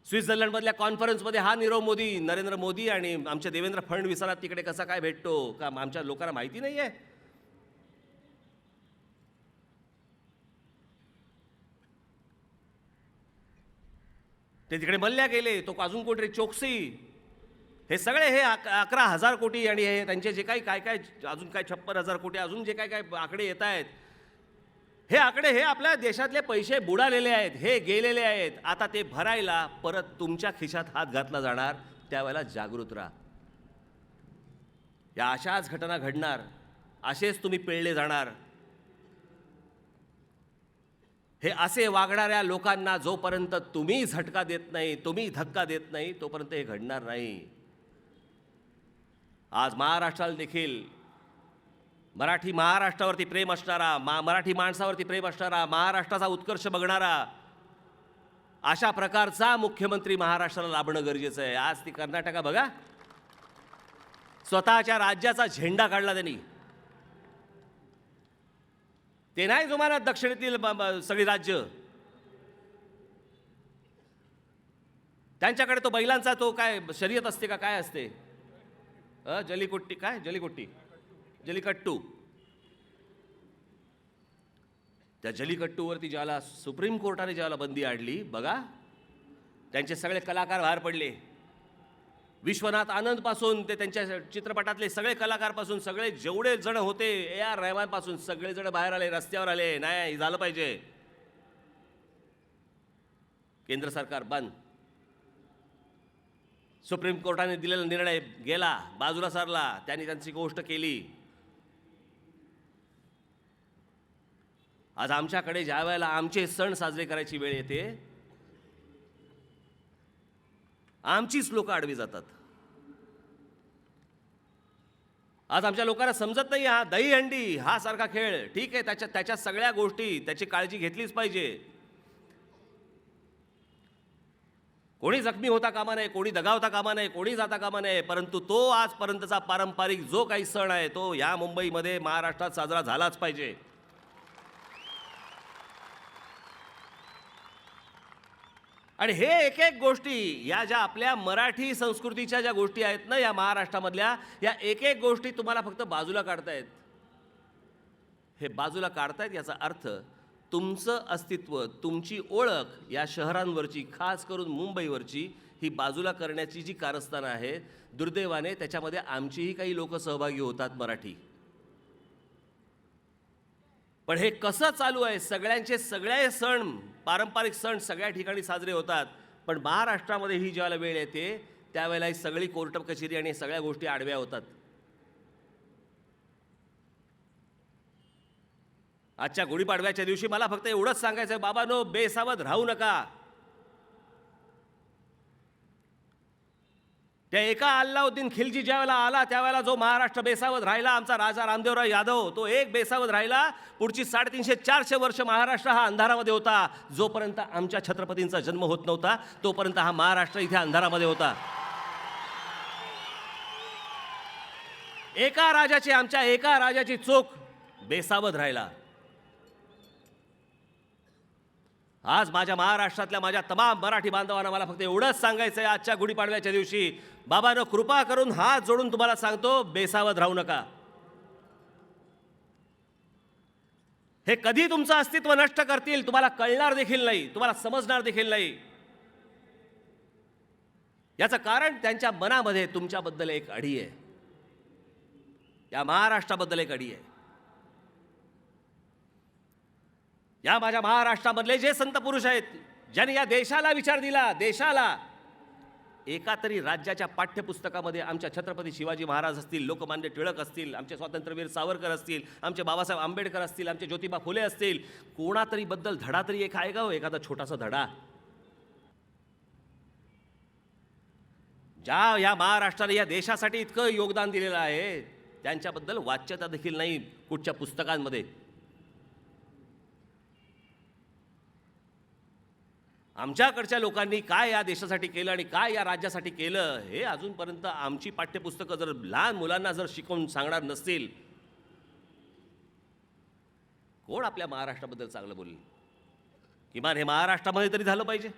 स्वित्झर्लंडमधल्या कॉन्फरन्समध्ये हा नीरव मोदी, नरेंद्र मोदी आणि आमच्या देवेंद्र फडणवीसाला तिकडे कसा काय भेटतो का आमच्या लोकांना माहिती नाही आहे. ते तिकडे मल्ल्या गेले, तो अजून कोणतरी चोक्सी, हे सगळे हे 11,000 कोटी आणि हे त्यांचे जे काही काय काय अजून काय 56,000 कोटी अजून जे काय काय आकडे येत आहेत, हे आकडे हे आपल्या देशातले पैसे बुडालेले आहेत, हे गेलेले आहेत. आता ते भरायला परत तुमच्या खिशात हात घातला जाणार. त्यावेळेला जागृत राहा. या अशाच घटना घडणार, असेच तुम्ही पिळले जाणार. हे असे वागणाऱ्या लोकांना जोपर्यंत तुम्ही झटका देत नाही, तुम्ही धक्का देत नाही, तोपर्यंत हे घडणार नाही. आज महाराष्ट्राला देखील महाराष्ट्रावरती प्रेम असणारा, मराठी माणसावरती प्रेम असणारा, महाराष्ट्राचा उत्कर्ष बघणारा अशा प्रकारचा मुख्यमंत्री महाराष्ट्राला लाभणं गरजेचं आहे. आज ती कर्नाटका बघा, स्वतःच्या राज्याचा झेंडा काढला त्यांनी. ते नाही जुमानत दक्षिणेतील सगळी राज्य. त्यांच्याकडे तो बैलांचा तो काय शर्यत असते का काय असते, जलीकुट्टी, काय जलीकट्टू. त्या जलीकट्टूवरती ज्याला सुप्रीम कोर्टाने ज्याला बंदी आणली बघा, त्यांचे सगळे कलाकार बाहेर पडले. विश्वनाथ आनंदपासून ते त्यांच्या चित्रपटातले सगळे कलाकारपासून सगळे जेवढे जण होते, AR रहमानपासून सगळे जण बाहेर आले, रस्त्यावर आले. नाही झालं पाहिजे, केंद्र सरकार बंद. सुप्रीम कोर्टाने दिलेला निर्णय गेला, बाजूला सरला, त्यांनी त्यांची गोष्ट केली. आज आमच्याकडे ज्या वेळेला आमचे सण साजरे करायची वेळ येते, आमचीच लोक आडवी जातात. आज आमच्या लोकांना समजत नाही हा दहीहंडी हा सारखा खेळ. ठीक आहे, त्याच्या सगळ्या गोष्टी त्याची काळजी घेतलीच पाहिजे. कोणी जखमी होता कामा नये, कोणी दगावता कामा नये, कोणी जाता कामा नये. परंतु तो आजपर्यंतचा पारंपरिक जो काही सण आहे तो या मुंबईमध्ये महाराष्ट्रात साजरा झालाच पाहिजे. आणि हे एक एक गोष्टी या ज्या आपल्या मराठी संस्कृतीच्या ज्या गोष्टी आहेत ना या महाराष्ट्रामधल्या, या एक एक गोष्टी तुम्हाला फक्त बाजूला काढतायत. हे बाजूला काढतायत याचा अर्थ तुमचं अस्तित्व, तुमची ओळख या शहरांवरची, खास करून मुंबईवरची, ही बाजूला करण्याची जी कारस्थानं आहेत, दुर्दैवाने त्याच्यामध्ये आमचीही काही लोक सहभागी होतात मराठी. पण हे कसं चालू आहे, सगळ्यांचे सगळे सण, पारंपरिक सण सगळ्या ठिकाणी साजरे होतात, पण महाराष्ट्रामध्ये ही ज्यावेळेला वेळ येते त्यावेळेला ही सगळी कोर्ट कचेरी आणि सगळ्या गोष्टी आडव्या होतात. आजच्या गुढीपाडव्याच्या दिवशी मला फक्त एवढंच सांगायचं आहे, बाबांनो बेसावध राहू नका. त्या एका अल्लाउद्दीन खिलजी ज्यावेळेला आला त्यावेळेला जो महाराष्ट्र बेसावत राहिला, आमचा राजा रामदेवराव यादव, तो एक बेसावत राहिला. पुढची 350-400 वर्ष महाराष्ट्र हा अंधारामध्ये होता. जोपर्यंत आमच्या छत्रपतींचा जन्म होत नव्हता तोपर्यंत हा महाराष्ट्र इथे अंधारामध्ये होता. आमच्या एका राजाची चोख बेसावत राहिला. आज माझ्या महाराष्ट्रातल्या माझ्या तमाम मराठी बांधवांना मला फक्त एवढंच सांगायचं आहे आजच्या गुढीपाडव्याच्या दिवशी, बाबांनो कृपा करून हात जोडून तुम्हाला सांगतो, बेसावत राहू नका. हे कधी तुमचं अस्तित्व नष्ट करतील तुम्हाला कळणार देखील नाही, तुम्हाला समजणार देखील नाही. याचं कारण त्यांच्या मनामध्ये तुमच्याबद्दल एक अढी आहे, या महाराष्ट्राबद्दल एक अढी आहे. या माझ्या महाराष्ट्रामधले जे संत पुरुष आहेत ज्यांनी या देशाला विचार दिला, देशाला एका तरी राज्याच्या पाठ्यपुस्तकामध्ये आमच्या छत्रपती शिवाजी महाराज असतील, लोकमान्य टिळक असतील, आमचे स्वातंत्र्यवीर सावरकर असतील, आमचे बाबासाहेब आंबेडकर असतील, आमचे ज्योतिबा फुले असतील, कोणातरी बद्दल धडा तरी एक आहे का हो, एखादा छोटासा धडा? ज्या या महाराष्ट्राने या देशासाठी इतकं योगदान दिलेलं आहे त्यांच्याबद्दल वाच्यता देखील नाही कुठच्या पुस्तकांमध्ये. आमच्याकडच्या लोकांनी काय या देशासाठी केलं आणि काय या राज्यासाठी केलं हे अजूनपर्यंत आमची पाठ्यपुस्तकं जर लहान मुलांना जर शिकवून सांगणार नसतील, कोण आपल्या महाराष्ट्राबद्दल चांगलं बोलेल? किमान हे महाराष्ट्रामध्ये तरी झालं पाहिजे.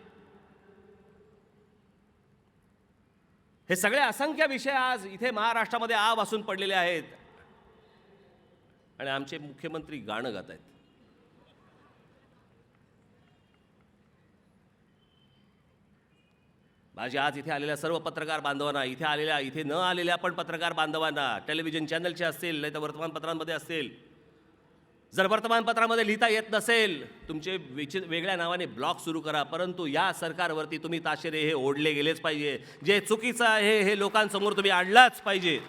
हे सगळे असंख्य विषय आज इथे महाराष्ट्रामध्ये आ वासून पडलेले आहेत आणि आमचे मुख्यमंत्री गाणं गात आहेत. माझे आज इथे आलेल्या सर्व पत्रकार बांधवांना, इथे न आलेल्या पण पत्रकार बांधवांना, टेलिव्हिजन चॅनलचे असतील नाही तर वर्तमानपत्रांमध्ये असतील, जर वर्तमानपत्रामध्ये लिहिता येत नसेल तुमचे वेगळ्या नावाने ब्लॉग सुरू करा, परंतु या सरकारवरती तुम्ही ताशेरे हे ओढले गेलेच पाहिजे. जे चुकीचं आहे हे लोकांसमोर तुम्ही आणलाच पाहिजे.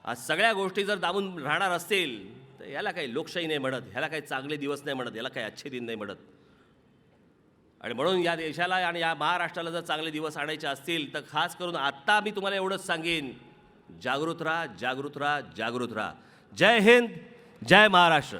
आज सगळ्या गोष्टी जर दाबून राहणार असतील तर याला काही लोकशाही नाही म्हणत, ह्याला काही चांगले दिवस नाही म्हणत, याला काही अच्छे दिन नाही म्हणत. आणि म्हणून या देशाला आणि या महाराष्ट्राला जर चांगले दिवस आणायचे असतील तर खास करून आत्ता मी तुम्हाला एवढंच सांगेन, जागृत राहा, जागृत राहा, जागृत राहा. जय हिंद, जय महाराष्ट्र.